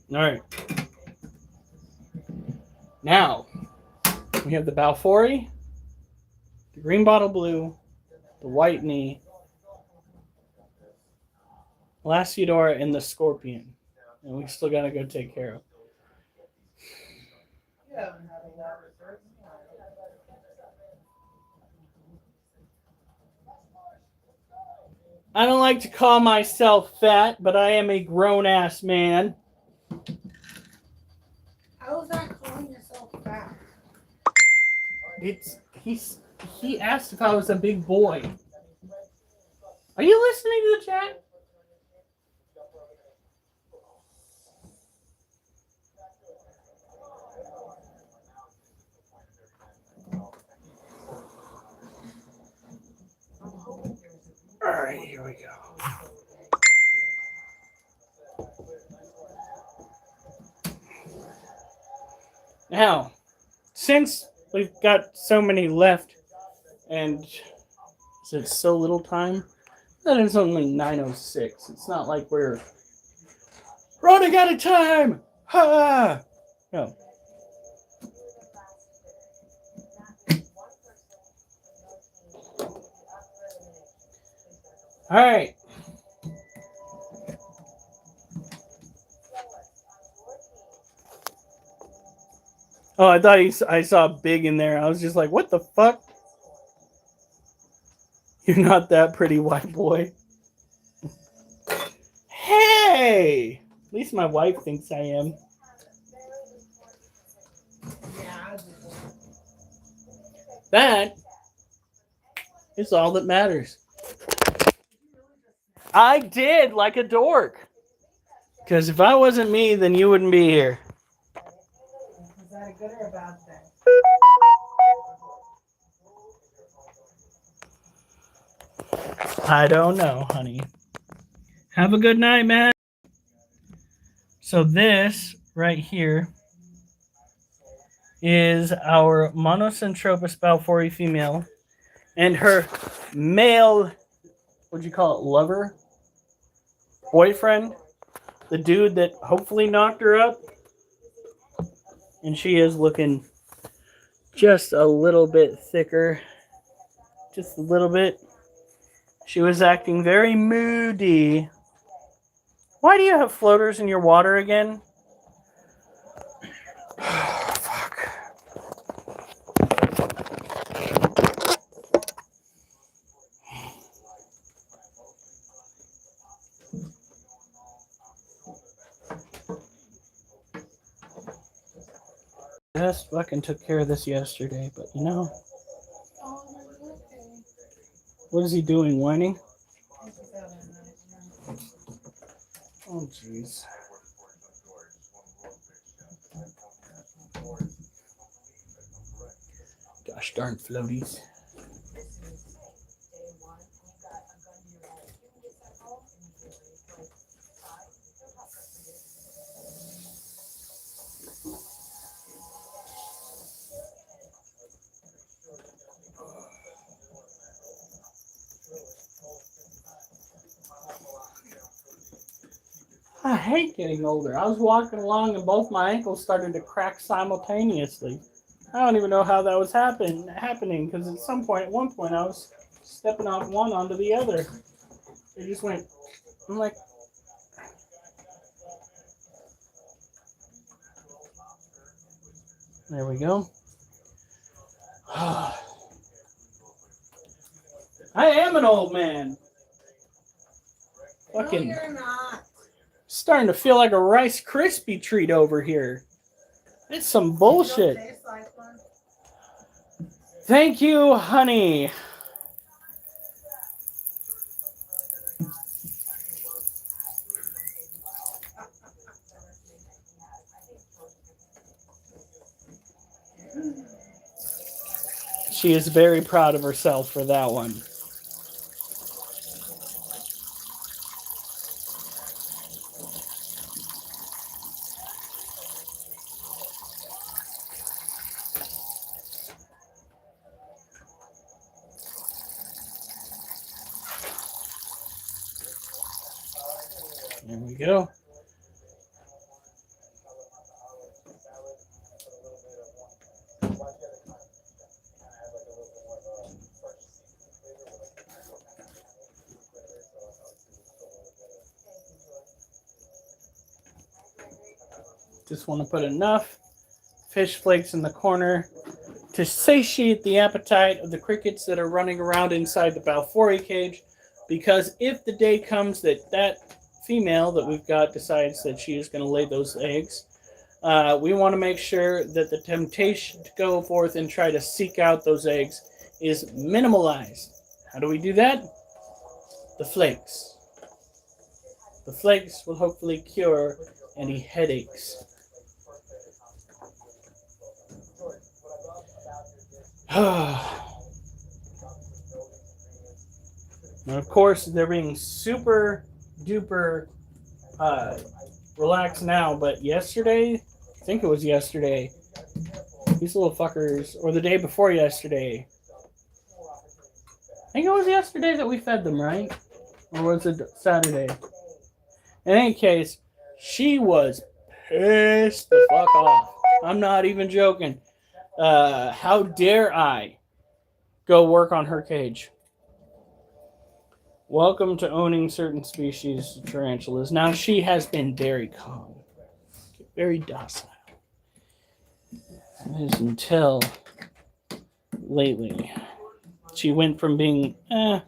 you. All right. Now we have the Balfouri, the green bottle blue, the white knee, Lasiodora, and the scorpion. And we still gotta go take care of. Yeah. I don't like to call myself fat, but I am a grown-ass man. How is that calling yourself fat? He asked if I was a big boy. Are you listening to the chat? All right, here we go. Now, since we've got so many left, and it's so little time, that is only 9:06. It's not like we're running out of time. Ha! No. All right. Oh, I thought I saw big in there. I was just like, what the fuck? You're not that pretty, white boy. Hey! At least my wife thinks I am. Yeah. That is all that matters. I did, like a dork. Because if I wasn't me, then you wouldn't be here. Is that a good or a bad thing? I don't know, honey. Have a good night, man. So this right here is our Monocentropus balfouri female and her male, what'd you call it, lover? Boyfriend? The dude that hopefully knocked her up. And she is looking just a little bit thicker. Just a little bit. She was acting very moody. Why do you have floaters in your water again? Fuck. Just fucking took care of this yesterday, but you know. What is he doing? Whining? Oh, jeez. Gosh darn floaties. I hate getting older. I was walking along and both my ankles started to crack simultaneously. I don't even know how that was happening because at one point, I was stepping off one onto the other. It just went. I'm like. There we go. I am an old man. Fucking. No, you're not. Starting to feel like a Rice Krispie treat over here. It's some bullshit. You don't taste like one. Thank you, honey. She is very proud of herself for that one. we go. Just want to put enough fish flakes in the corner to satiate the appetite of the crickets that are running around inside the Balfouri cage. Because if the day comes that that female that we've got decides that she is going to lay those eggs, we want to make sure that the temptation to go forth and try to seek out those eggs is minimalized. How do we do that? The flakes. The flakes will hopefully cure any headaches. And of course, they're being super duper relaxed now, but yesterday, I think it was yesterday, these little fuckers, or the day before yesterday, I think it was yesterday that we fed them, right? Or was it Saturday? In any case, she was pissed the fuck off. I'm not even joking. How dare I go work on her cage? Welcome to owning certain species of tarantulas. Now, she has been very calm, very docile. That is until lately. She went from being, I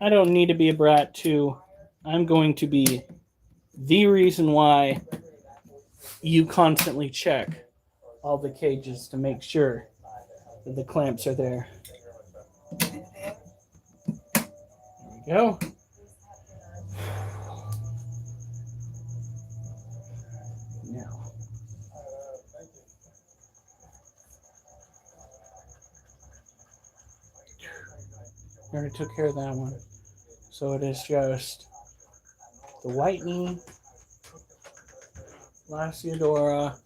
don't need to be a brat, to I'm going to be the reason why you constantly check all the cages to make sure that the clamps are there. There we go. Now. I already took care of that one. So it is just the whitey, Lasiodora,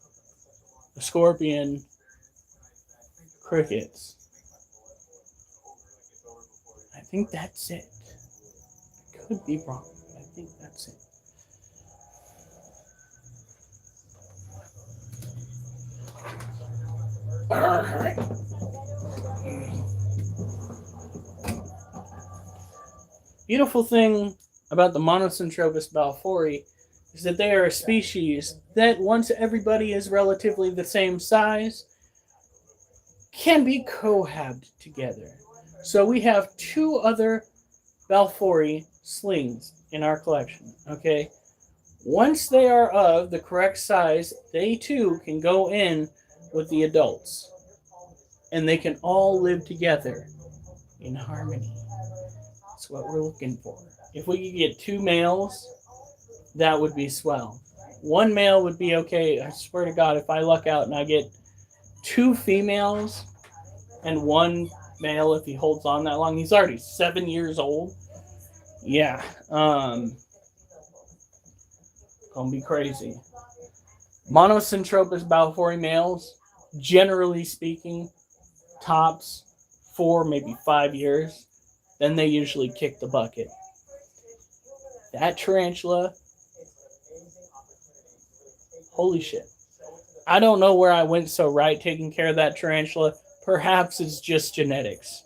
the scorpion, crickets. I think that's it. I could be wrong. I think that's it. All right. Beautiful thing about the Monocentropus balfouri is that they are a species that, once everybody is relatively the same size, can be cohabbed together. So we have two other balfouri slings in our collection, okay? Once they are of the correct size, they too can go in with the adults. And they can all live together in harmony. That's what we're looking for. If we could get two males, that would be swell. One male would be okay. I swear to God, if I luck out and I get two females and one male, if he holds on that long, he's already 7 years old. Yeah. Gonna be crazy. Monocentropus balfouri males, generally speaking, tops 4, maybe 5 years. Then they usually kick the bucket. That tarantula, holy shit. I don't know where I went so right taking care of that tarantula. Perhaps it's just genetics.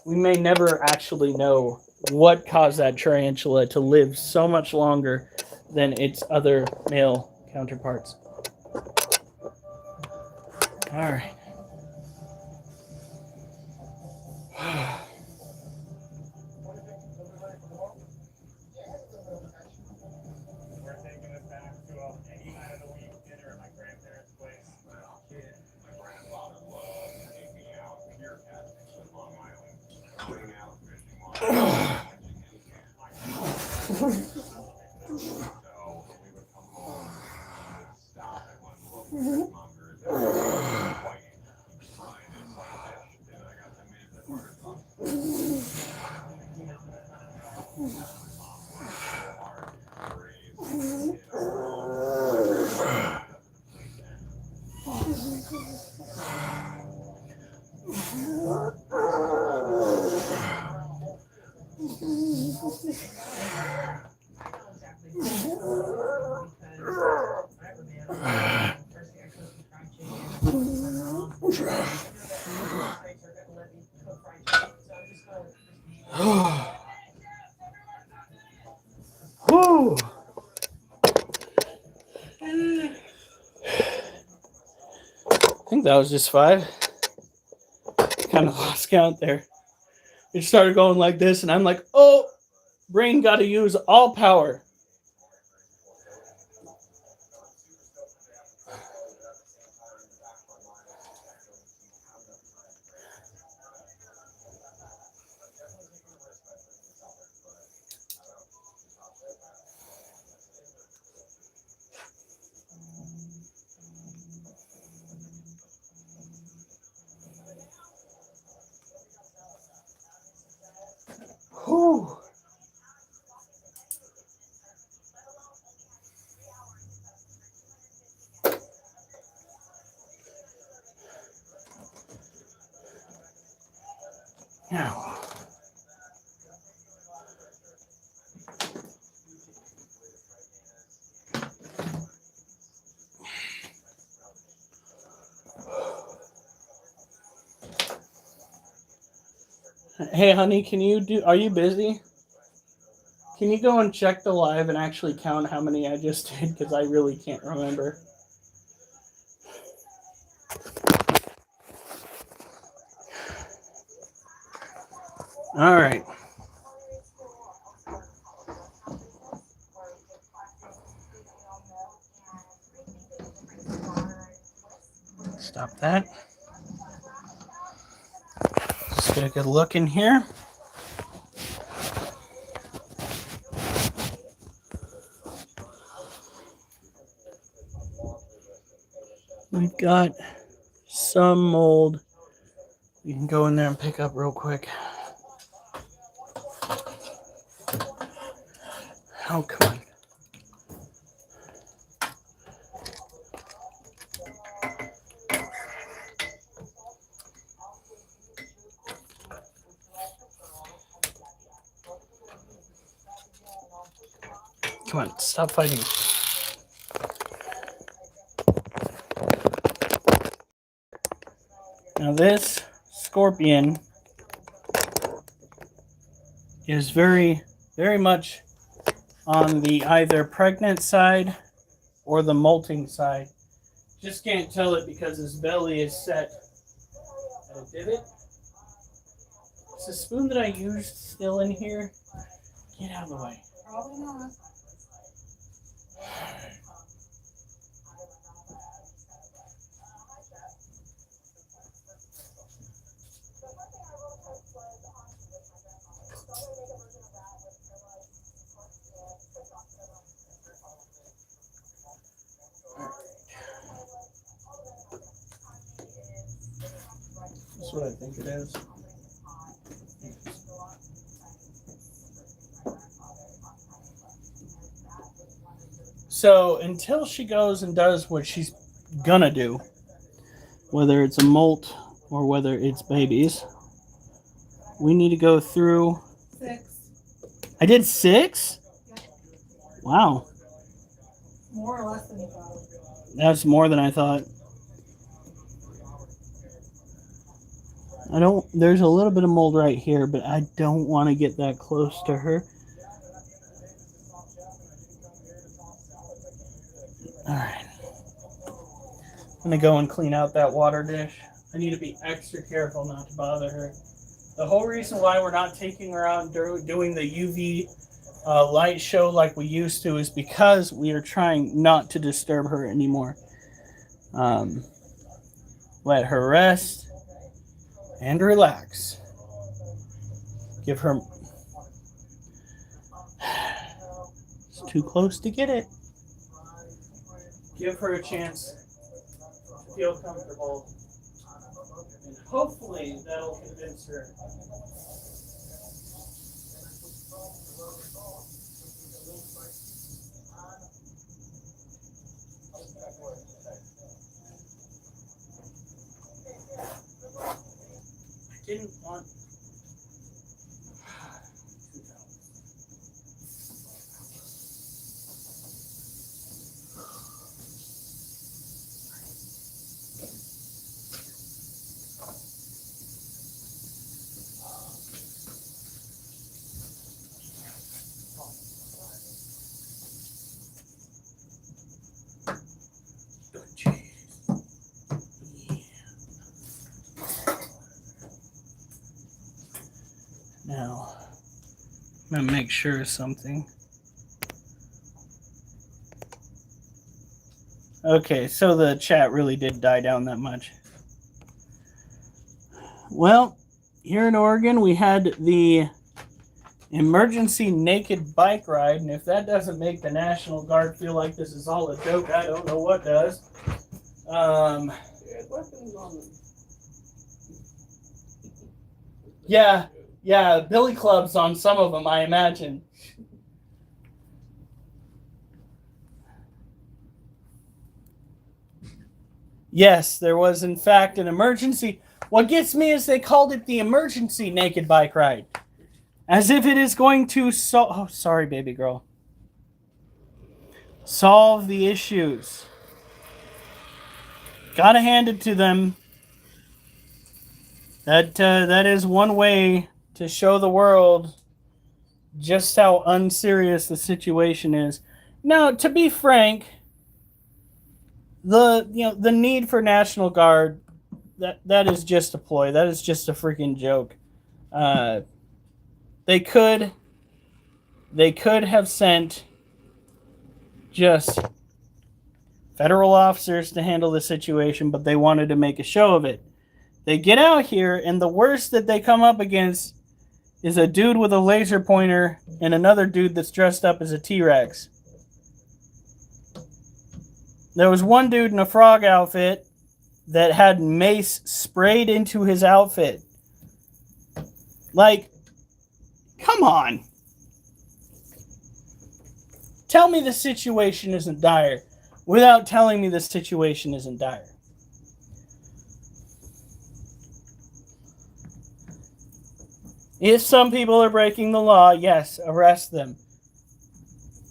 We may never actually know what caused that tarantula to live so much longer than its other male counterparts. All right. Whew. I think that was just 5. Kind of lost count there. It started going like this, and I'm like, oh, brain got to use all power. Whew. Now, hey, honey, are you busy? Can you go and check the live and actually count how many I just did? Because I really can't remember. All right. Stop that. Just get a good look in here. We've got some mold. You can go in there and pick up real quick. Oh, come on. Come on, stop fighting. Now this scorpion is very, very much on the either pregnant side or the molting side. Just can't tell it because his belly is set at a divot. Is the spoon that I used still in here? Get out of the way. Probably not. That's what I think it is. So until she goes and does what she's gonna do, whether it's a molt or whether it's babies, we need to go through. 6. I did 6? Wow. More or less than you thought. That's more than I thought. There's a little bit of mold right here, but I don't want to get that close to her. Alright. I'm going to go and clean out that water dish. I need to be extra careful not to bother her. The whole reason why we're not taking her out and doing the UV light show like we used to is because we are trying not to disturb her anymore. Let her rest and relax. Give her... It's too close to get it. Give her a chance to feel comfortable. And hopefully that'll convince her. I didn't want... I'm gonna make sure of something. Okay, so the chat really did die down that much. Well, here in Oregon, we had the emergency naked bike ride, and if that doesn't make the National Guard feel like this is all a joke, I don't know what does. Weapons on them. Yeah, billy clubs on some of them, I imagine. Yes, there was in fact an emergency. What gets me is they called it the emergency naked bike ride. As if it is going to oh, sorry, baby girl. Solve the issues. Gotta hand it to them. That is one way to show the world just how unserious the situation is. Now, to be frank, the need for National Guard, that is just a ploy. That is just a freaking joke. They could have sent just federal officers to handle the situation, but they wanted to make a show of it. They get out here, and the worst that they come up against is a dude with a laser pointer and another dude that's dressed up as a T-Rex. There was one dude in a frog outfit that had mace sprayed into his outfit. Like, come on. Tell me the situation isn't dire without telling me the situation isn't dire. If some people are breaking the law, yes, arrest them.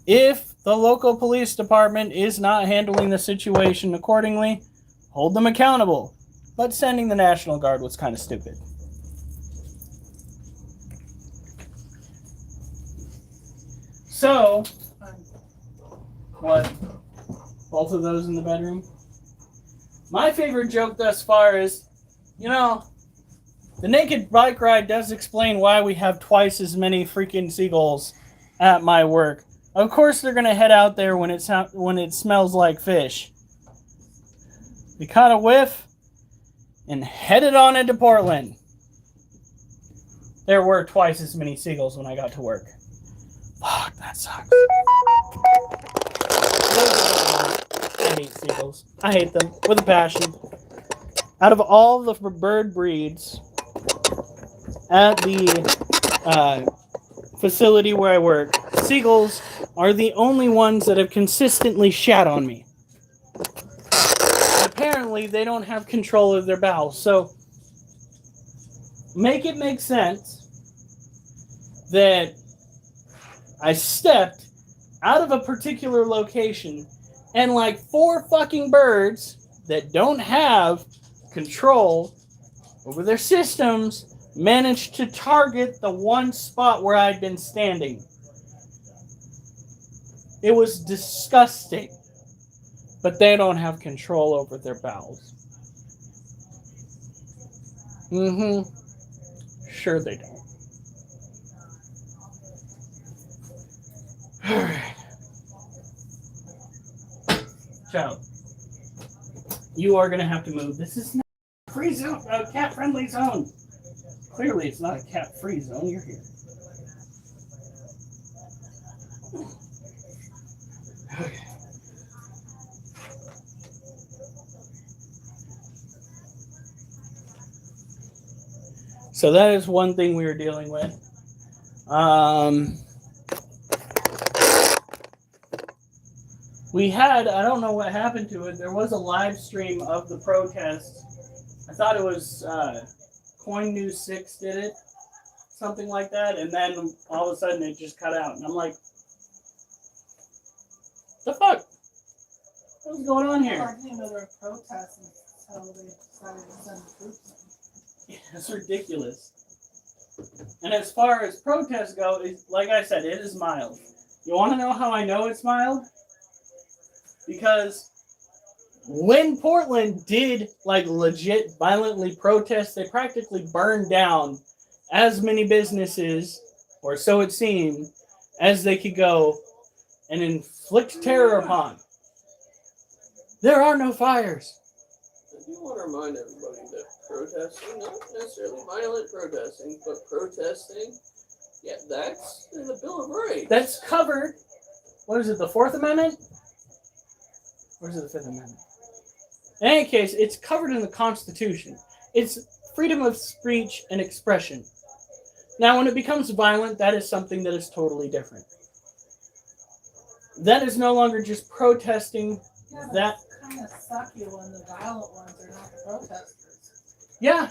If the local police department is not handling the situation accordingly, hold them accountable. But sending the National Guard was kind of stupid. So, what? Both of those in the bedroom? My favorite joke thus far is, the naked bike ride does explain why we have twice as many freaking seagulls at my work. Of course they're going to head out there when it smells like fish. We caught a whiff and headed on into Portland. There were twice as many seagulls when I got to work. Fuck, that sucks. I hate seagulls. I hate them with a passion. Out of all the bird breeds at the facility where I work, seagulls are the only ones that have consistently shat on me. Apparently, they don't have control of their bowels, so make it make sense that I stepped out of a particular location and like 4 fucking birds that don't have control over their systems managed to target the one spot where I'd been standing. It was disgusting. But they don't have control over their bowels. Sure they don't. Alright. So, you are going to have to move. This is not a free zone, a cat-friendly zone. Clearly, it's not a cat-free zone. You're here. Okay. So that is one thing we were dealing with. We had, I don't know what happened to it, there was a live stream of the protest. I thought it was Coin News 6 did it, something like that, and then all of a sudden it just cut out. And I'm like, the fuck? What's going on here? I didn't know there were protests until they decided to send troops in. It's ridiculous. And as far as protests go, like I said, it is mild. You want to know how I know it's mild? Because when Portland did like legit violently protest, they practically burned down as many businesses or so it seemed, as they could go and inflict terror upon. There are no fires. I do want to remind everybody that protesting, not necessarily violent protesting, but protesting, yeah, that's in the Bill of Rights. That's covered. What is it, the Fourth Amendment? Or is it the Fifth Amendment? In any case, it's covered in the Constitution. It's freedom of speech and expression. Now, when it becomes violent, that is something that is totally different. That is no longer just protesting. Yeah, That, kind of sucky when the violent ones are not the protesters. yeah.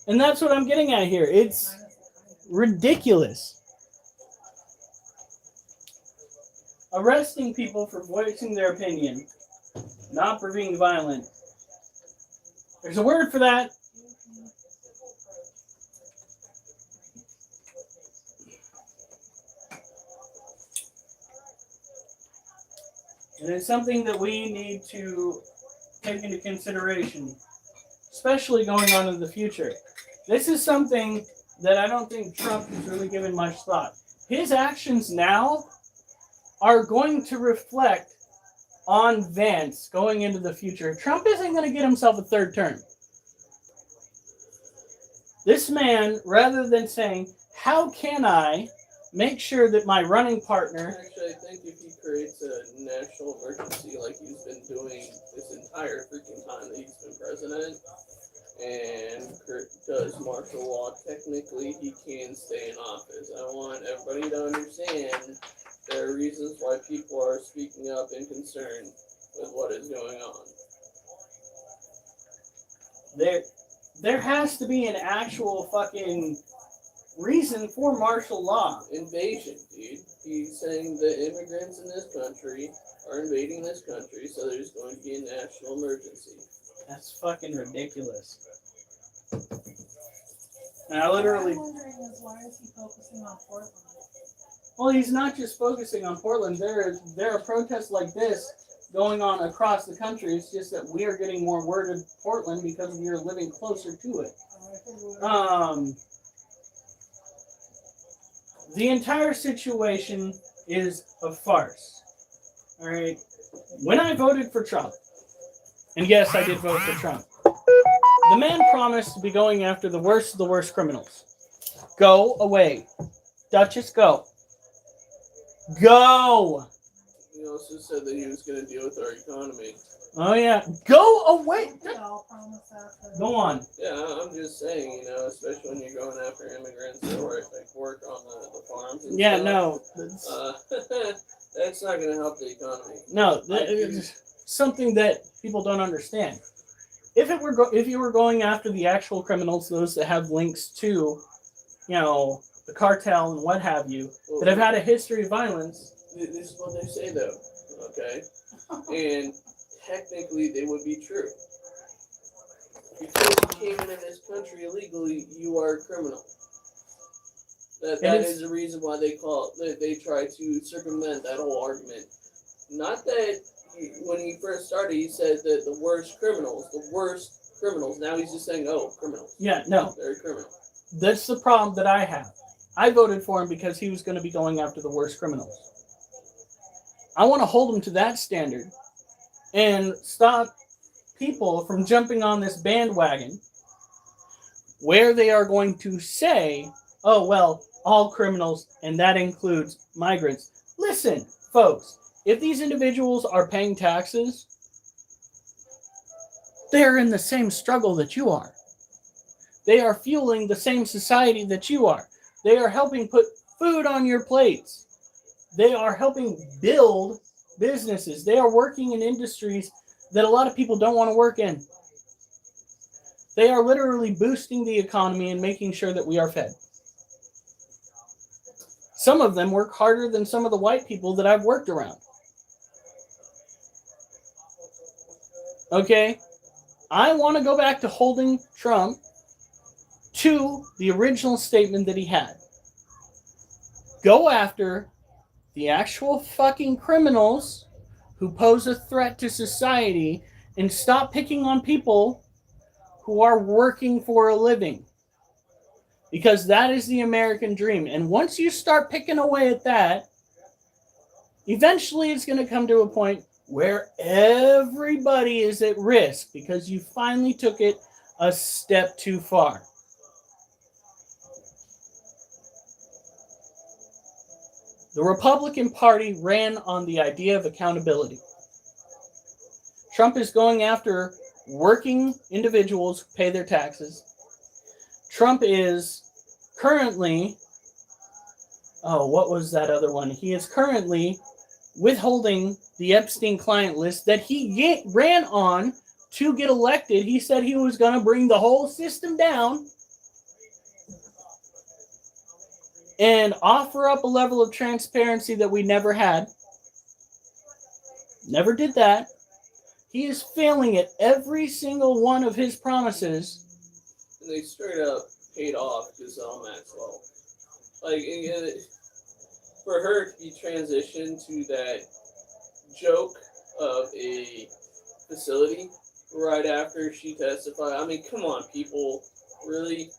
And that's what I'm getting at here. It's ridiculous. Arresting people for voicing their opinion, not for being violent. There's a word for that. And it's something that we need to take into consideration, especially going on in the future. This is something that I don't think Trump has really given much thought. His actions now are going to reflect on Vance going into the future. Trump isn't going to get himself a third term. This man, rather than saying, how can I make sure that my running partner... Actually, I think if he creates a national emergency like he's been doing this entire freaking time that he's been president, and does martial law, technically he can stay in office. I want everybody to understand there are reasons why people are speaking up in concern with what is going on. There has to be an actual fucking reason for martial law. Invasion, dude. He's saying that immigrants in this country are invading this country, so there's going to be a national emergency. That's fucking ridiculous. And I literally... What I'm wondering is why is he focusing on Portland? Well, he's not just focusing on Portland. There are protests like this going on across the country. It's just that we are getting more word of Portland because we are living closer to it. The entire situation is a farce. All right. When I voted for Trump, and yes, I did vote for Trump, the man promised to be going after the worst of the worst criminals. Go away. Duchess, go. Go! He also said that he was going to deal with our economy. Oh, yeah. Go away! They all promise that. Go on. Yeah, I'm just saying, especially when you're going after immigrants that work on the farms and Yeah, stuff. no. That's not going to help the economy. No, it's something that people don't understand. If you were going after the actual criminals, those that have links to, the cartel and what have you, that have had a history of violence. This is what they say, though, okay? And technically, they would be true. Because you came in this country illegally, you are a criminal. That is the reason why they try to circumvent that whole argument. Not that when he first started, he said that the worst criminals. Now he's just saying, criminals. Yeah, no. They're criminals. That's the problem that I have. I voted for him because he was going to be going after the worst criminals. I want to hold him to that standard and stop people from jumping on this bandwagon where they are going to say, oh, well, all criminals, and that includes migrants. Listen, folks, if these individuals are paying taxes, they're in the same struggle that you are. They are fueling the same society that you are. They are helping put food on your plates. They are helping build businesses. They are working in industries that a lot of people don't want to work in. They are literally boosting the economy and making sure that we are fed. Some of them work harder than some of the white people that I've worked around. Okay? I want to go back to holding Trump to the original statement that he had. Go after the actual fucking criminals who pose a threat to society and stop picking on people who are working for a living. Because that is the American dream. And once you start picking away at that, eventually it's going to come to a point where everybody is at risk because you finally took it a step too far. The Republican Party ran on the idea of accountability. Trump is going after working individuals who pay their taxes. Trump is currently, what was that other one? He is currently withholding the Epstein client list that he ran on to get elected. He said he was going to bring the whole system down and offer up a level of transparency that we never had. Never did that. He is failing at every single one of his promises. And they straight up paid off Giselle Maxwell. Like, for her to be transitioned to that joke of a facility right after she testified. I mean, come on, people. Really?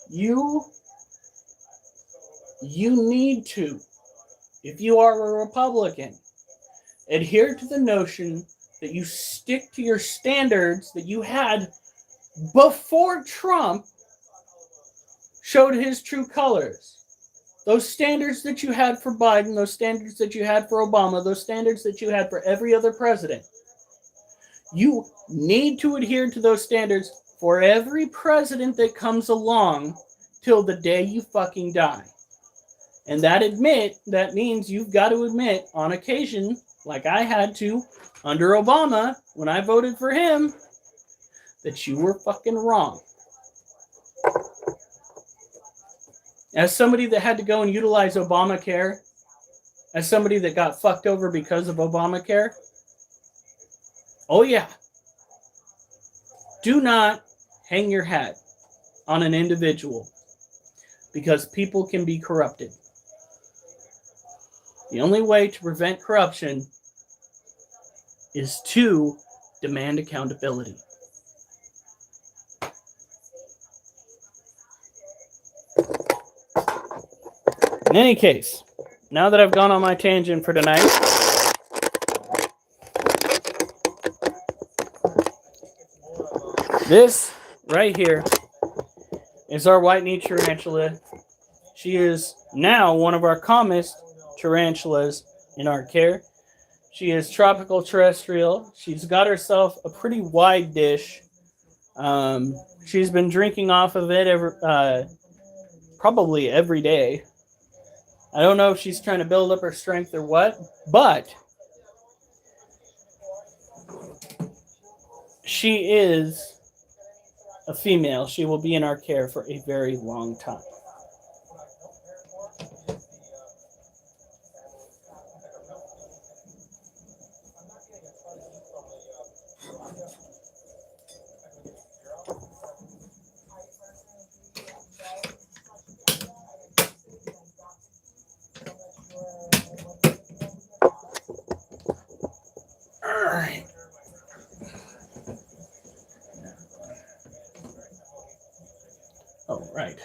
You need to, if you are a Republican, adhere to the notion that you stick to your standards that you had before Trump showed his true colors. Those standards that you had for Biden, those standards that you had for Obama, those standards that you had for every other president. You need to adhere to those standards for every president that comes along till the day you fucking die. And that means you've got to admit on occasion, like I had to under Obama when I voted for him, that you were fucking wrong. As somebody that had to go and utilize Obamacare, as somebody that got fucked over because of Obamacare, oh yeah, do not hang your hat on an individual because people can be corrupted. The only way to prevent corruption is to demand accountability. In any case, now that I've gone on my tangent for tonight, this right here is our white-kneed tarantula. She is now one of our calmest tarantulas in our care. She is tropical terrestrial. She's got herself a pretty wide dish. She's been drinking off of it probably every day. I don't know if she's trying to build up her strength or what, but she is a female. She will be in our care for a very long time. All right.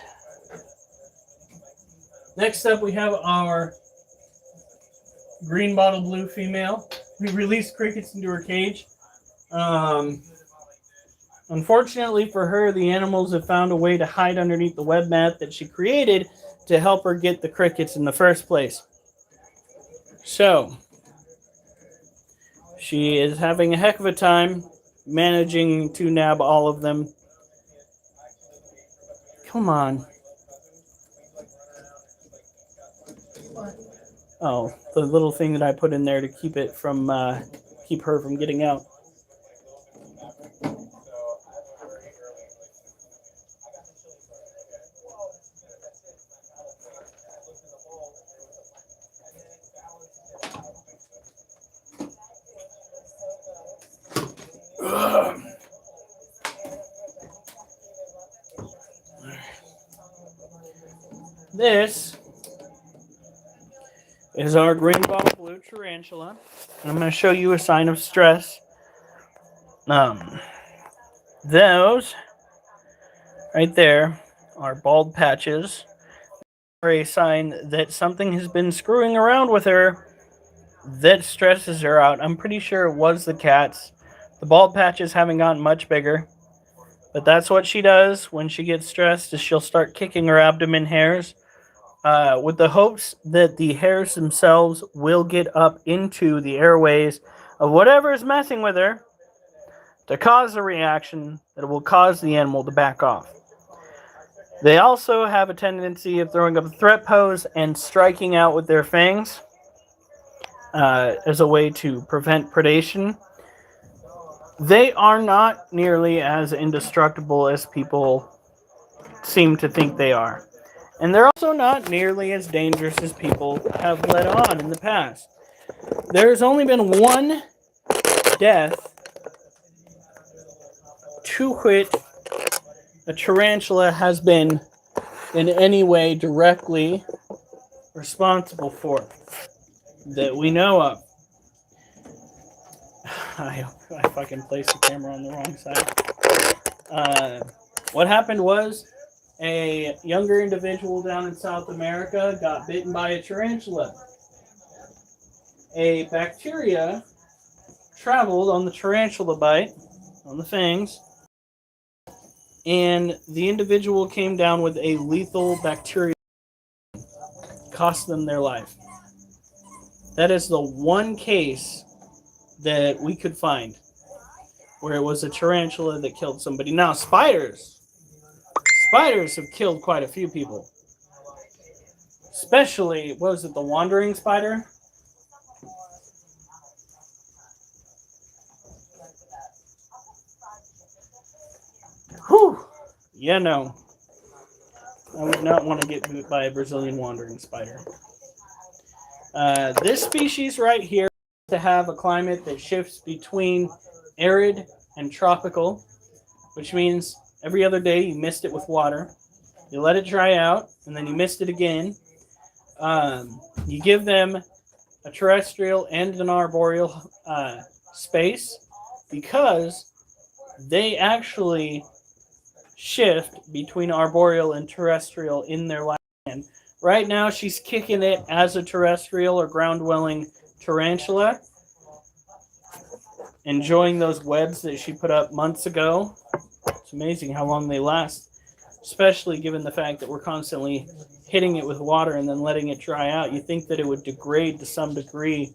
Next up, we have our green bottle blue female. We released crickets into her cage. Unfortunately for her, the animals have found a way to hide underneath the web mat that she created to help her get the crickets in the first place. So, she is having a heck of a time managing to nab all of them. Come on. Oh, the little thing that I put in there to keep it from, keep her from getting out. This is our green bottle blue tarantula. I'm going to show you a sign of stress. Those right there our bald patches, are a sign that something has been screwing around with her that stresses her out. I'm pretty sure it was the cats. The bald patches haven't gotten much bigger, but that's what she does when she gets stressed. Is she'll start kicking her abdomen hairs, with the hopes that the hairs themselves will get up into the airways of whatever is messing with her to cause a reaction that will cause the animal to back off. They also have a tendency of throwing up a threat pose and striking out with their fangs as a way to prevent predation. They are not nearly as indestructible as people seem to think they are. And they're also not nearly as dangerous as people have let on in the past. There's only been one death to which a tarantula has been in any way directly responsible for that we know of. I fucking placed the camera on the wrong side. What happened was a younger individual down in South America got bitten by a tarantula. A bacteria traveled on the tarantula bite, on the fangs, and the individual came down with a lethal bacteria, cost them their life. That is the one case that we could find where it was a tarantula that killed somebody. Now, spiders have killed quite a few people. Especially, what was it, the wandering spider? Whew. Yeah, no. I would not want to get bit by a Brazilian wandering spider. This species right here to have a climate that shifts between arid and tropical, which means every other day you mist it with water, you let it dry out, and then you mist it again. You give them a terrestrial and an arboreal space because they actually shift between arboreal and terrestrial in their lifespan. Right now, she's kicking it as a terrestrial or ground-dwelling tarantula, enjoying those webs that she put up months ago. It's amazing how long they last, especially given the fact that we're constantly hitting it with water and then letting it dry out. You think that it would degrade to some degree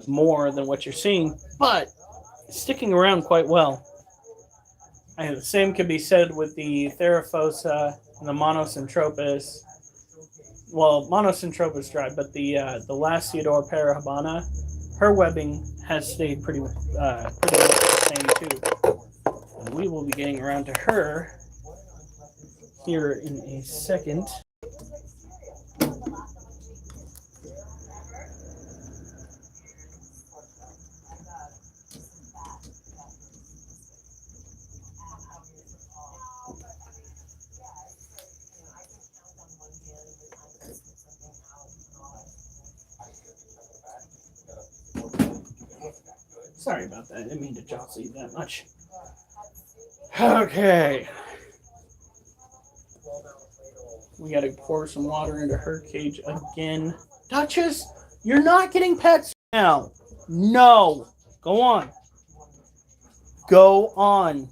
more than what you're seeing, but it's sticking around quite well. And the same could be said with the Theraphosa and the Monosyntropus. Well, Monosyntropus dried, but the Lasiodor parahabana, her webbing has stayed pretty much the same too. And we will be getting around to her here in a second. Sorry about that. I didn't mean to jostle you that much. Okay. We gotta pour some water into her cage again. Duchess, you're not getting pets now. No. Go on. Go on.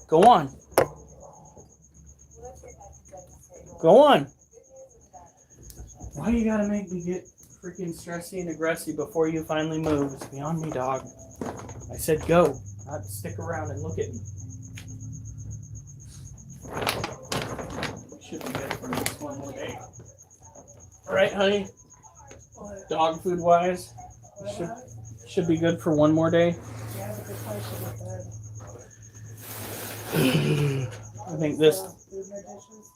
Go on. Go on. Why you gotta make me get freaking stressy and aggressive before you finally move? It's beyond me, dog. I said go, not stick around and look at me. Should be good for this one more day. Alright, honey? Dog food wise, should be good for one more day. Yeah, but this place should be good. I think this. Food in their dishes?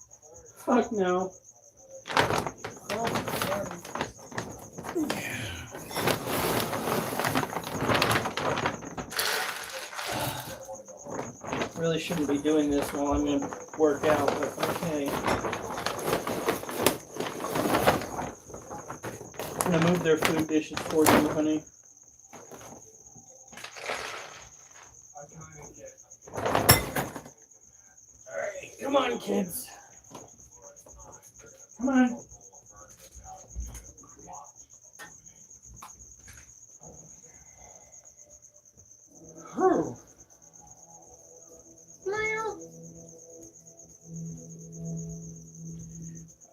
Fuck no. Really shouldn't be doing this while I'm going to work out, but okay. I'm going to move their food dishes towards you, honey. Alright. Come on, kids. Come on. Oh.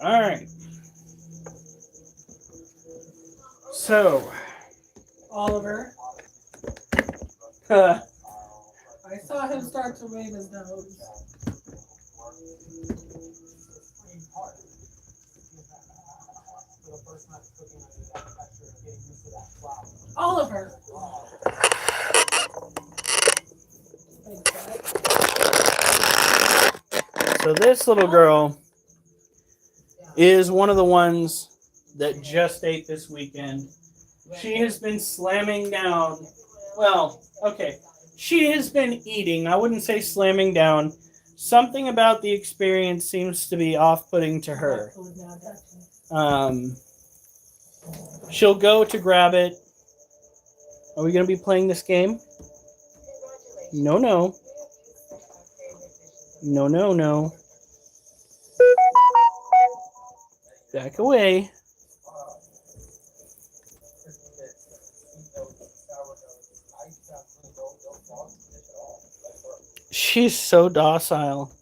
All right. So, Oliver, uh, I saw him start to wave his nose. Oliver. so this little girl is one of the ones that just ate this weekend. She has been slamming down. Well, okay. She has been eating. I wouldn't say slamming down. Something about the experience seems to be off-putting to her. She'll go to grab it. Are we going to be playing this game? No, no. No, no, no. Back away. She's so docile.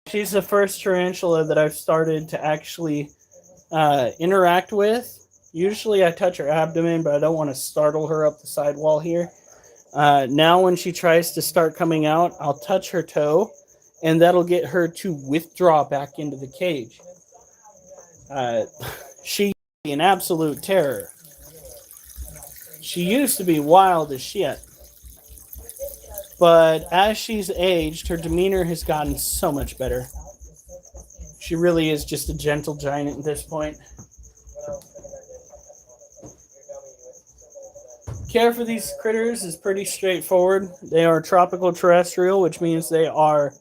She's the first tarantula that I've started to actually interact with. Usually I touch her abdomen, but I don't want to startle her up the sidewall here. Now when she tries to start coming out, I'll touch her toe, and that'll get her to withdraw back into the cage. She's an absolute terror. She used to be wild as shit. But as she's aged, her demeanor has gotten so much better. She really is just a gentle giant at this point. Care for these critters is pretty straightforward. They are tropical terrestrial, which means they are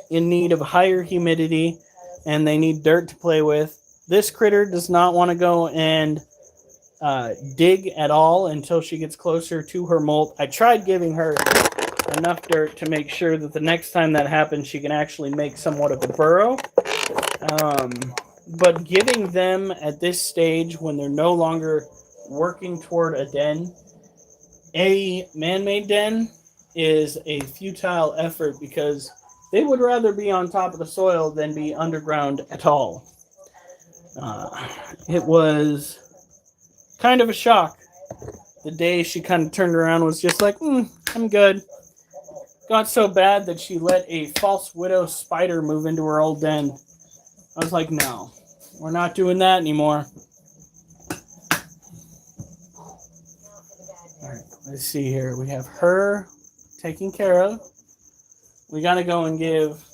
in need of higher humidity and they need dirt to play with. This critter does not want to go and dig at all until she gets closer to her molt. I tried giving her enough dirt to make sure that the next time that happens, she can actually make somewhat of a burrow. But giving them at this stage, when they're no longer working toward a den, a man-made den is a futile effort because they would rather be on top of the soil than be underground at all. It was kind of a shock. The day she kind of turned around was just like, I'm good. Got so bad that she let a false widow spider move into her old den. I was like, no, we're not doing that anymore. All right, let's see here. We have her taken care of. We got to go and give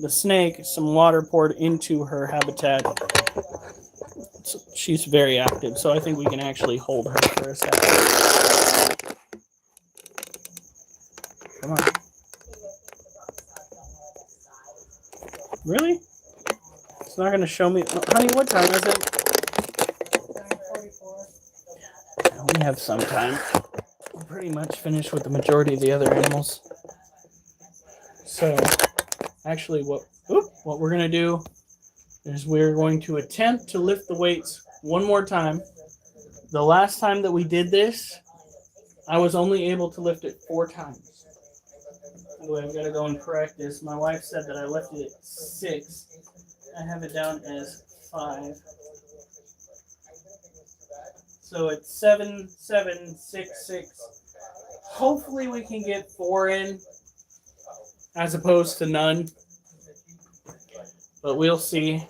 the snake some water poured into her habitat. So she's very active, so I think we can actually hold her for a second. Come on. Really? It's not going to show me. Honey, what time is it? 9:44. We have some time. We're pretty much finished with the majority of the other animals. So, actually, what we're going to do is we're going to attempt to lift the weights one more time. The last time that we did this, I was only able to lift it 4 times. By the way, I've got to go and correct this. My wife said that I lifted it 6. I have it down as 5. So it's 7, 7, 6, 6. Hopefully we can get 4 in as opposed to none. But we'll see.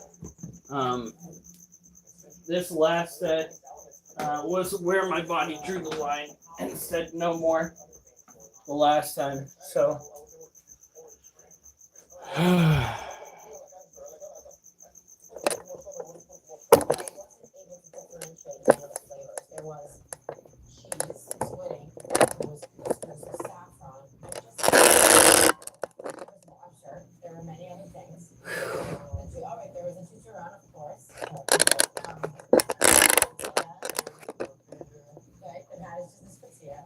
This last set was where my body drew the line and said no more the last time. So There was cheese, sweating, there was saffron. I'm sure there were many other things. All right, there was a chicharron, of course. But that is just asphyxia.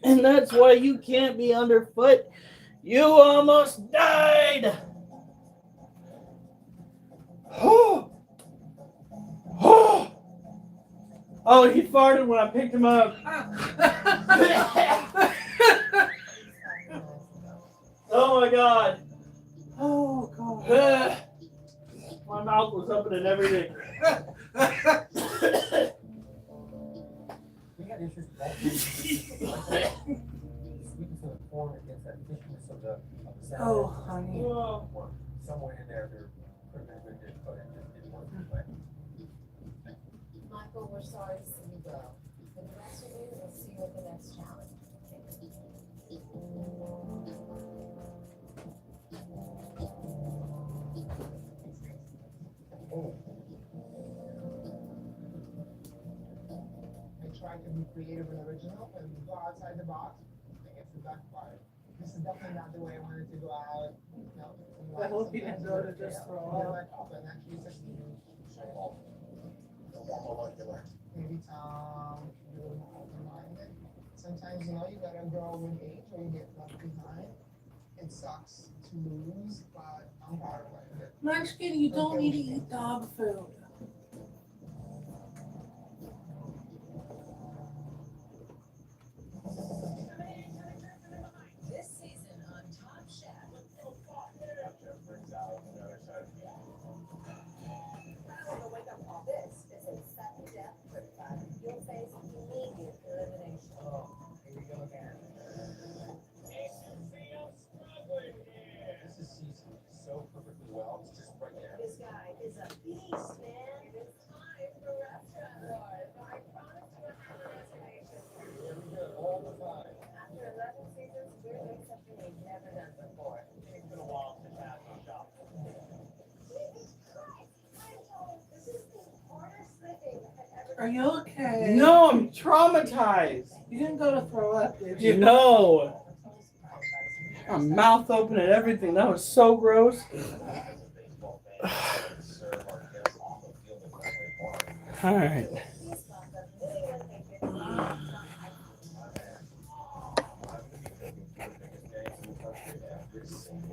And that's why you can't be underfoot. You almost died. Oh, he farted when I picked him up. Oh my god. Oh god. My mouth was open and everything. We had issues with that. Speaking to the form against that thickness of the sound. Oh, honey. Somewhere in there, there could have been good, but it just didn't work anyway. Michael, we're sorry to see you go. For the rest of you, we'll see you at the next challenge. I tried to be creative and original and go outside the box. I guess it backfired. This is definitely not the way I wanted to go out. I hope you didn't go to just throw up. And actually succeed. Maybe a little more open-minded. Sometimes, you gotta grow with age or you get left behind. It sucks to lose, but I'm proud of it. Munchkin, you don't need to eat dog food. This season on Top Chef. Rather than wake up all this, it's a sudden death quick fire. You'll face immediate elimination. Oh, here we go again. This is seasoned so perfectly well. It's just right there. This guy is a beast, man. It's time for Restaurant Wars. I promise you another reservation. Here we go, all the time. After 11 seasons, we're doing something we've never done before. It's been a while since I've had shop. Jesus Christ! I'm told this is the hardest living I've ever Are you okay? No, I'm traumatized. You didn't go to throw up, did you? No. My mouth open and everything. That was so gross. All right.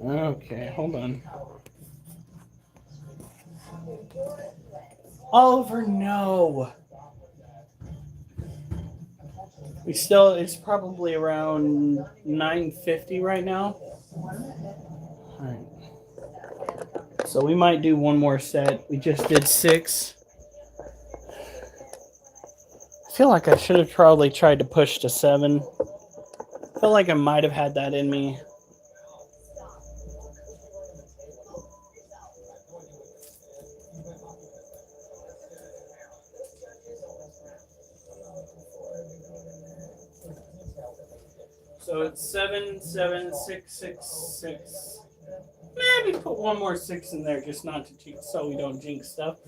Okay, hold on. Oliver, no. It's probably around 9:50 right now. All right. So we might do one more set. We just did 6. I feel like I should have probably tried to push to 7. I feel like I might have had that in me. So it's 7, 7, 6, 6, 6. Maybe put one more 6 in there, just not to jinx, so we don't jinx stuff.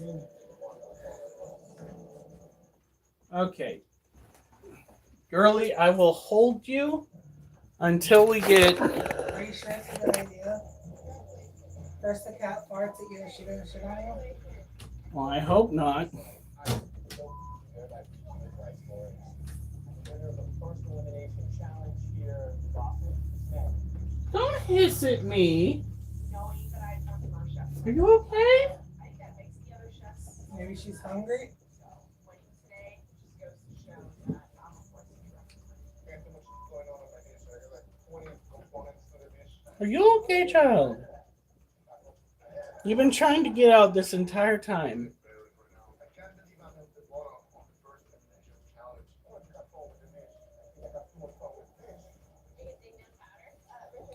Okay. Girly, I will hold you until we get. Are you sure it's a good idea? First the cat farts at you and she gonna shit on you? Well, I hope not. Don't hiss at me. Are you okay? Maybe she's hungry? Are you okay, child? You've been trying to get out this entire time.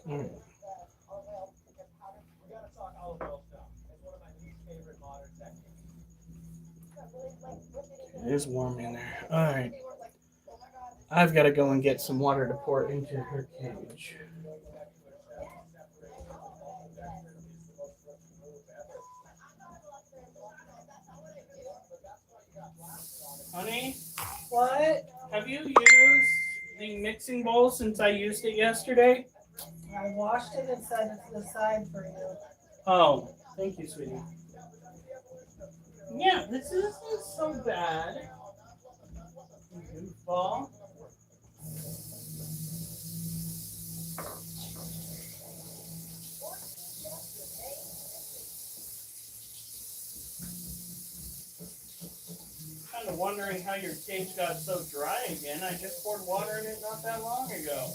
Mm. We gotta talk olive oil stuff. It's one of my least favorite modern techniques. It is warm in there. All right. I've got to go and get some water to pour into her cage. Honey, What? have you used the mixing bowl since I used it yesterday? I washed it and set it to the side for you. Oh, thank you, sweetie. Yeah, this isn't so bad. Goofball. Kind of wondering how your cage got so dry again. I just poured water in it not that long ago.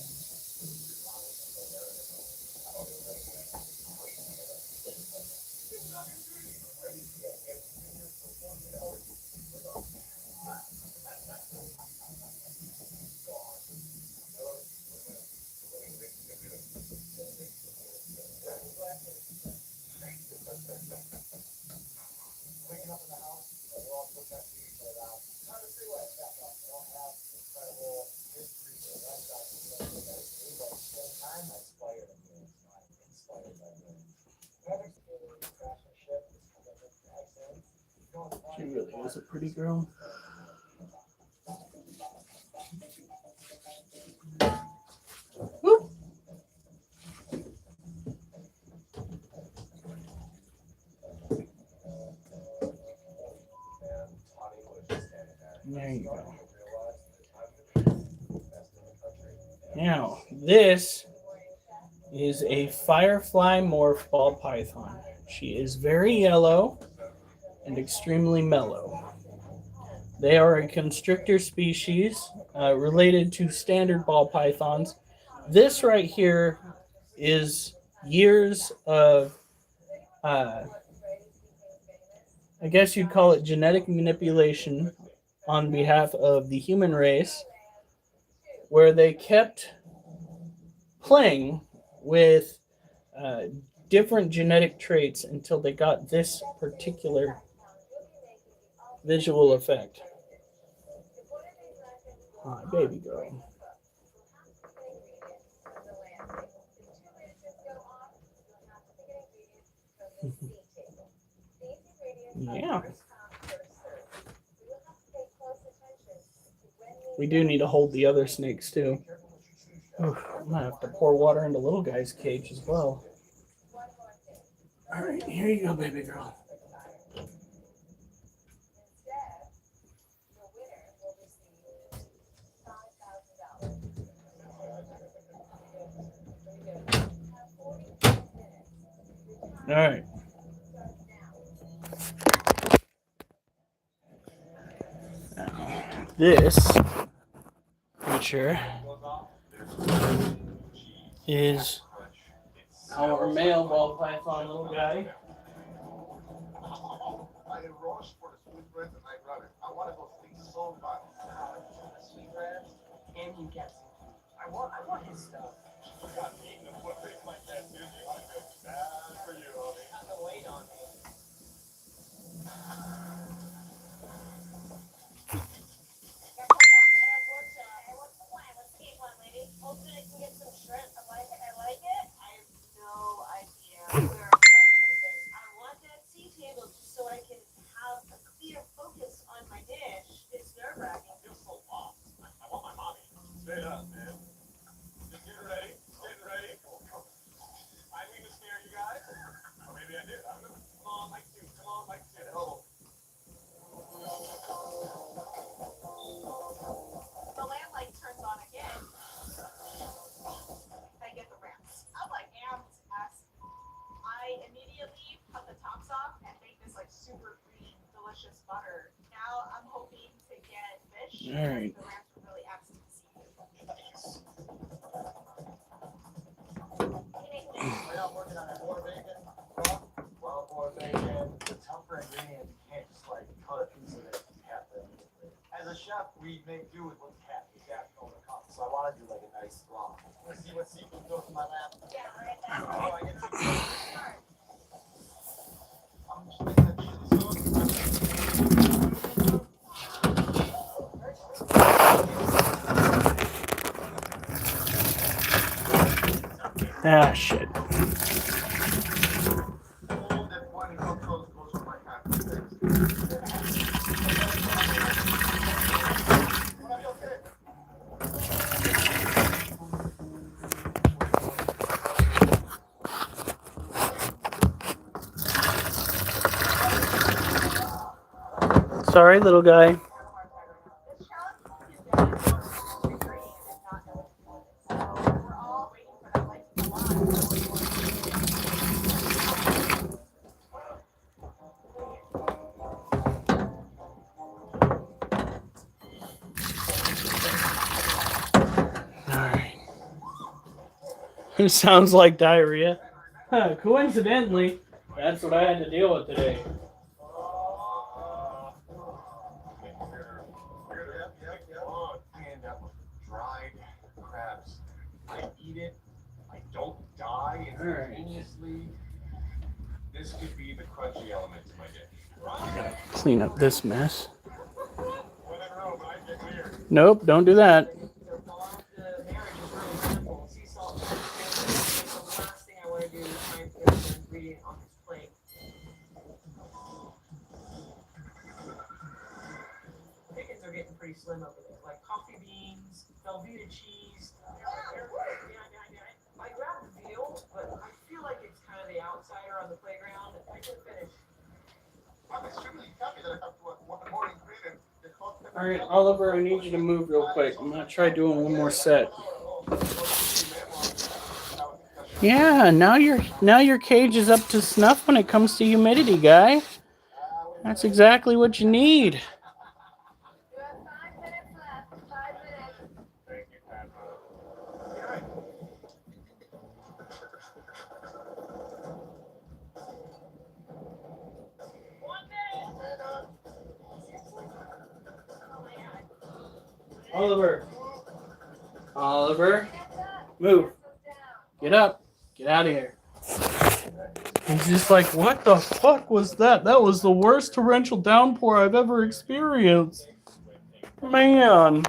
She really is a pretty girl. Whoop. There you go. Now, this is a firefly morph ball python. She is very yellow and extremely mellow. They are a constrictor species related to standard ball pythons. This right here is years of, I guess you'd call it genetic manipulation on behalf of the human race, where they kept playing with different genetic traits until they got this particular visual effect. Hi, baby girl. Yeah. We do need to hold the other snakes too. Oof, I'm gonna have to pour water into little guy's cage as well. All right, here you go, baby girl. All right. Now, this creature is our male ball python little guy. I roast for the sweetbreads and I run it. I want to go sleep so bad. Sweetbreads, and you get some. I want his stuff. God, eating a foot face like that, dude. I feel bad for you, homie. Have to wait on me. What's the plan? What's the game plan, lady? Hopefully I can get some shrimp. I like it. I have no idea where I'm going with this. I want that sea table just so I can have a clear focus on my dish. It's nerve-wracking. You're so off. I want my mommy. Straight up, man. Just get ready. Get ready. I mean to scare you guys. Or maybe I did. I don't know. Come on, Mike 2. Come on, Mike 2. Oh. The lamp light turns on again. I get the ramps. I'm like amped as I immediately cut the tops off and make this like super green, delicious butter. Now I'm hoping to get fish. All right. The ramps will really add some seafood. Right now, working on that boar bacon. Wild boar bacon. The tougher ingredient, you can't just like cut a piece of it and have it. As a chef, we make do with what's cat. We got over the cup. So I want to do like a nice raw. Want to see what seafood goes in my lap? Yeah. Ah, shit. Sorry, little guy. This challenge is done. Your brain is not eligible. So we're all waiting for that light to come on. Alright. It sounds like diarrhea. Huh, coincidentally, that's what I had to deal with today. And dried crabs. I eat it. I don't die instantaneously. This could be the crunchy element to my dish. Clean up this mess. Nope, don't do that. The marriage is really simple. Sea salt and so the last thing I want to do is try and put an ingredient on his plate. Pickings are getting pretty slim over there. Like coffee beans, Velveeta cheese. I grabbed the veal, but I feel like it's kind of the outsider on the playground. I can finish. I'm extremely happy that I have one more ingredient. Alright, Oliver, I need you to move real quick. I'm gonna try doing one more set. Yeah, now your cage is up to snuff when it comes to humidity, guy. That's exactly what you need. You have 5 minutes left. 5 minutes. Thank you, Pat. Oliver. Oliver. Move. Get up. Get out of here. He's just like, what the fuck was that? That was the worst torrential downpour I've ever experienced. Man.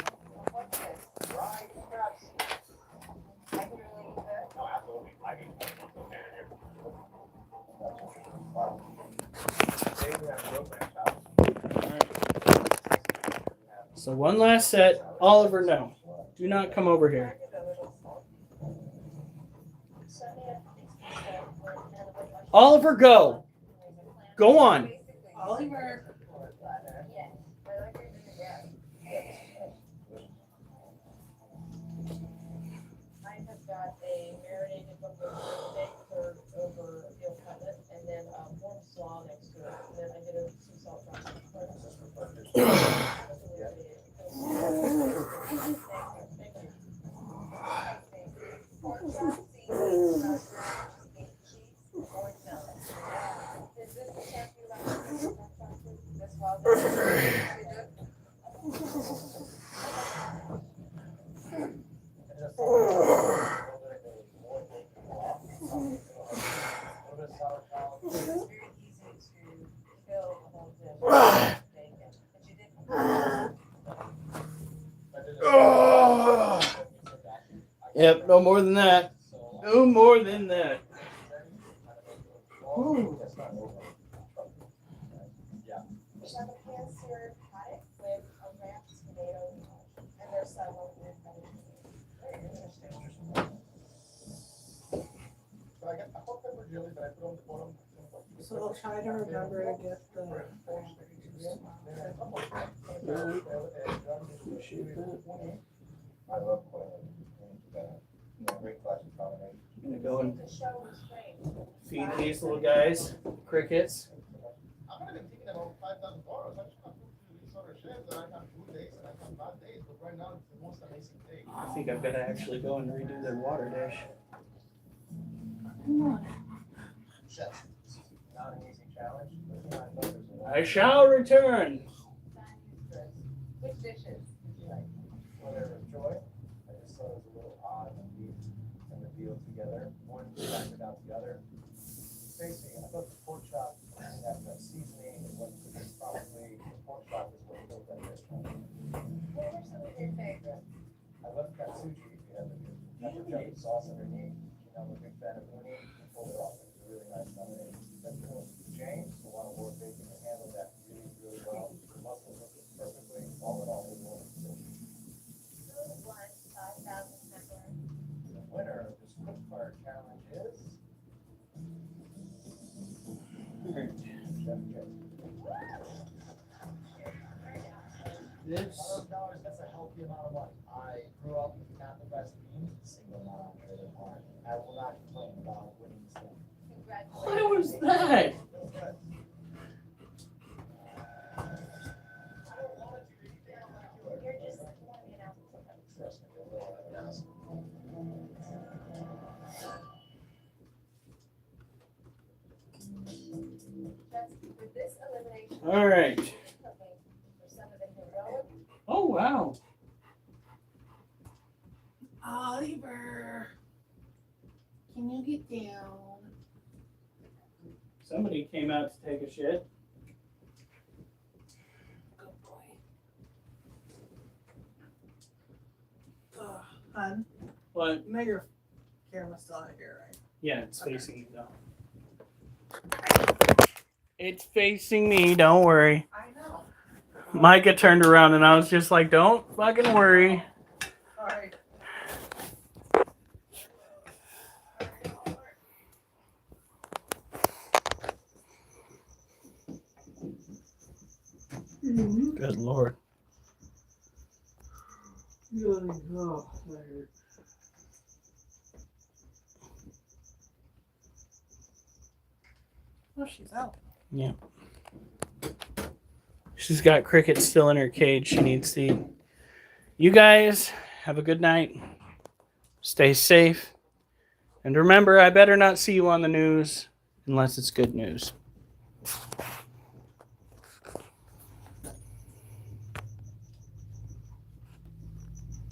So one last set. Oliver, no. Do not come over here. Oliver, go. Go on. Oliver. I have got a marinated buffalo steak served over veal cutlet, and then warm slaw next to it. And then I did a sea salt dressing. Yep, no more than that. No more than that. We have a pan-seared haddock with a wrapped tomato, and there's some with very interesting. So I'll try to remember to get the. I'm gonna go and feed these little guys crickets. I'm gonna be thinking about $5,000. I just come to these other chefs that I have good days and I have bad days, but right now it's the most amazing day. I think I've got to actually go and redo their water dish. Chef, not an easy challenge. I shall return. Which dishes? Whether it was joy, I just thought it was a little odd when beef and the veal together. One back it out together. Stacy, I thought the pork chop and that seasoning and what is probably the pork chop is what built that dish. What were some of your favorites? I love katsuji if you have the pepper sauce underneath. You know, I'm a big fan of uni. You pull it off. It's a really nice combination. James, the one who bacon, can handle that really, really well. The muscle looks perfectly. All in all, we're doing it. Who won 5,000 pepperoni? The winner of this cook fire challenge is Chef Jay. This. $100, that's a healthy amount of money. I grew up with not the best beans, single mom, really hard. I will not complain about winning this thing. Congratulations. What was that? You're just, you know. Trust me, a little bit of this. Just with this elimination. All right. For some of the heroic. Oh, wow. Oliver, can you get down? Somebody came out to take a shit. Good boy. Hun, What? you know your camera's still out here, right? Yeah, it's facing you though. It's facing me, don't worry. I know. Micah turned around and I was just like, don't fucking worry. Sorry. Good Lord. Oh, that hurt. Oh, she's out. Yeah. She's got crickets still in her cage she needs to eat. You guys have a good night. Stay safe. And remember, I better not see you on the news unless it's good news.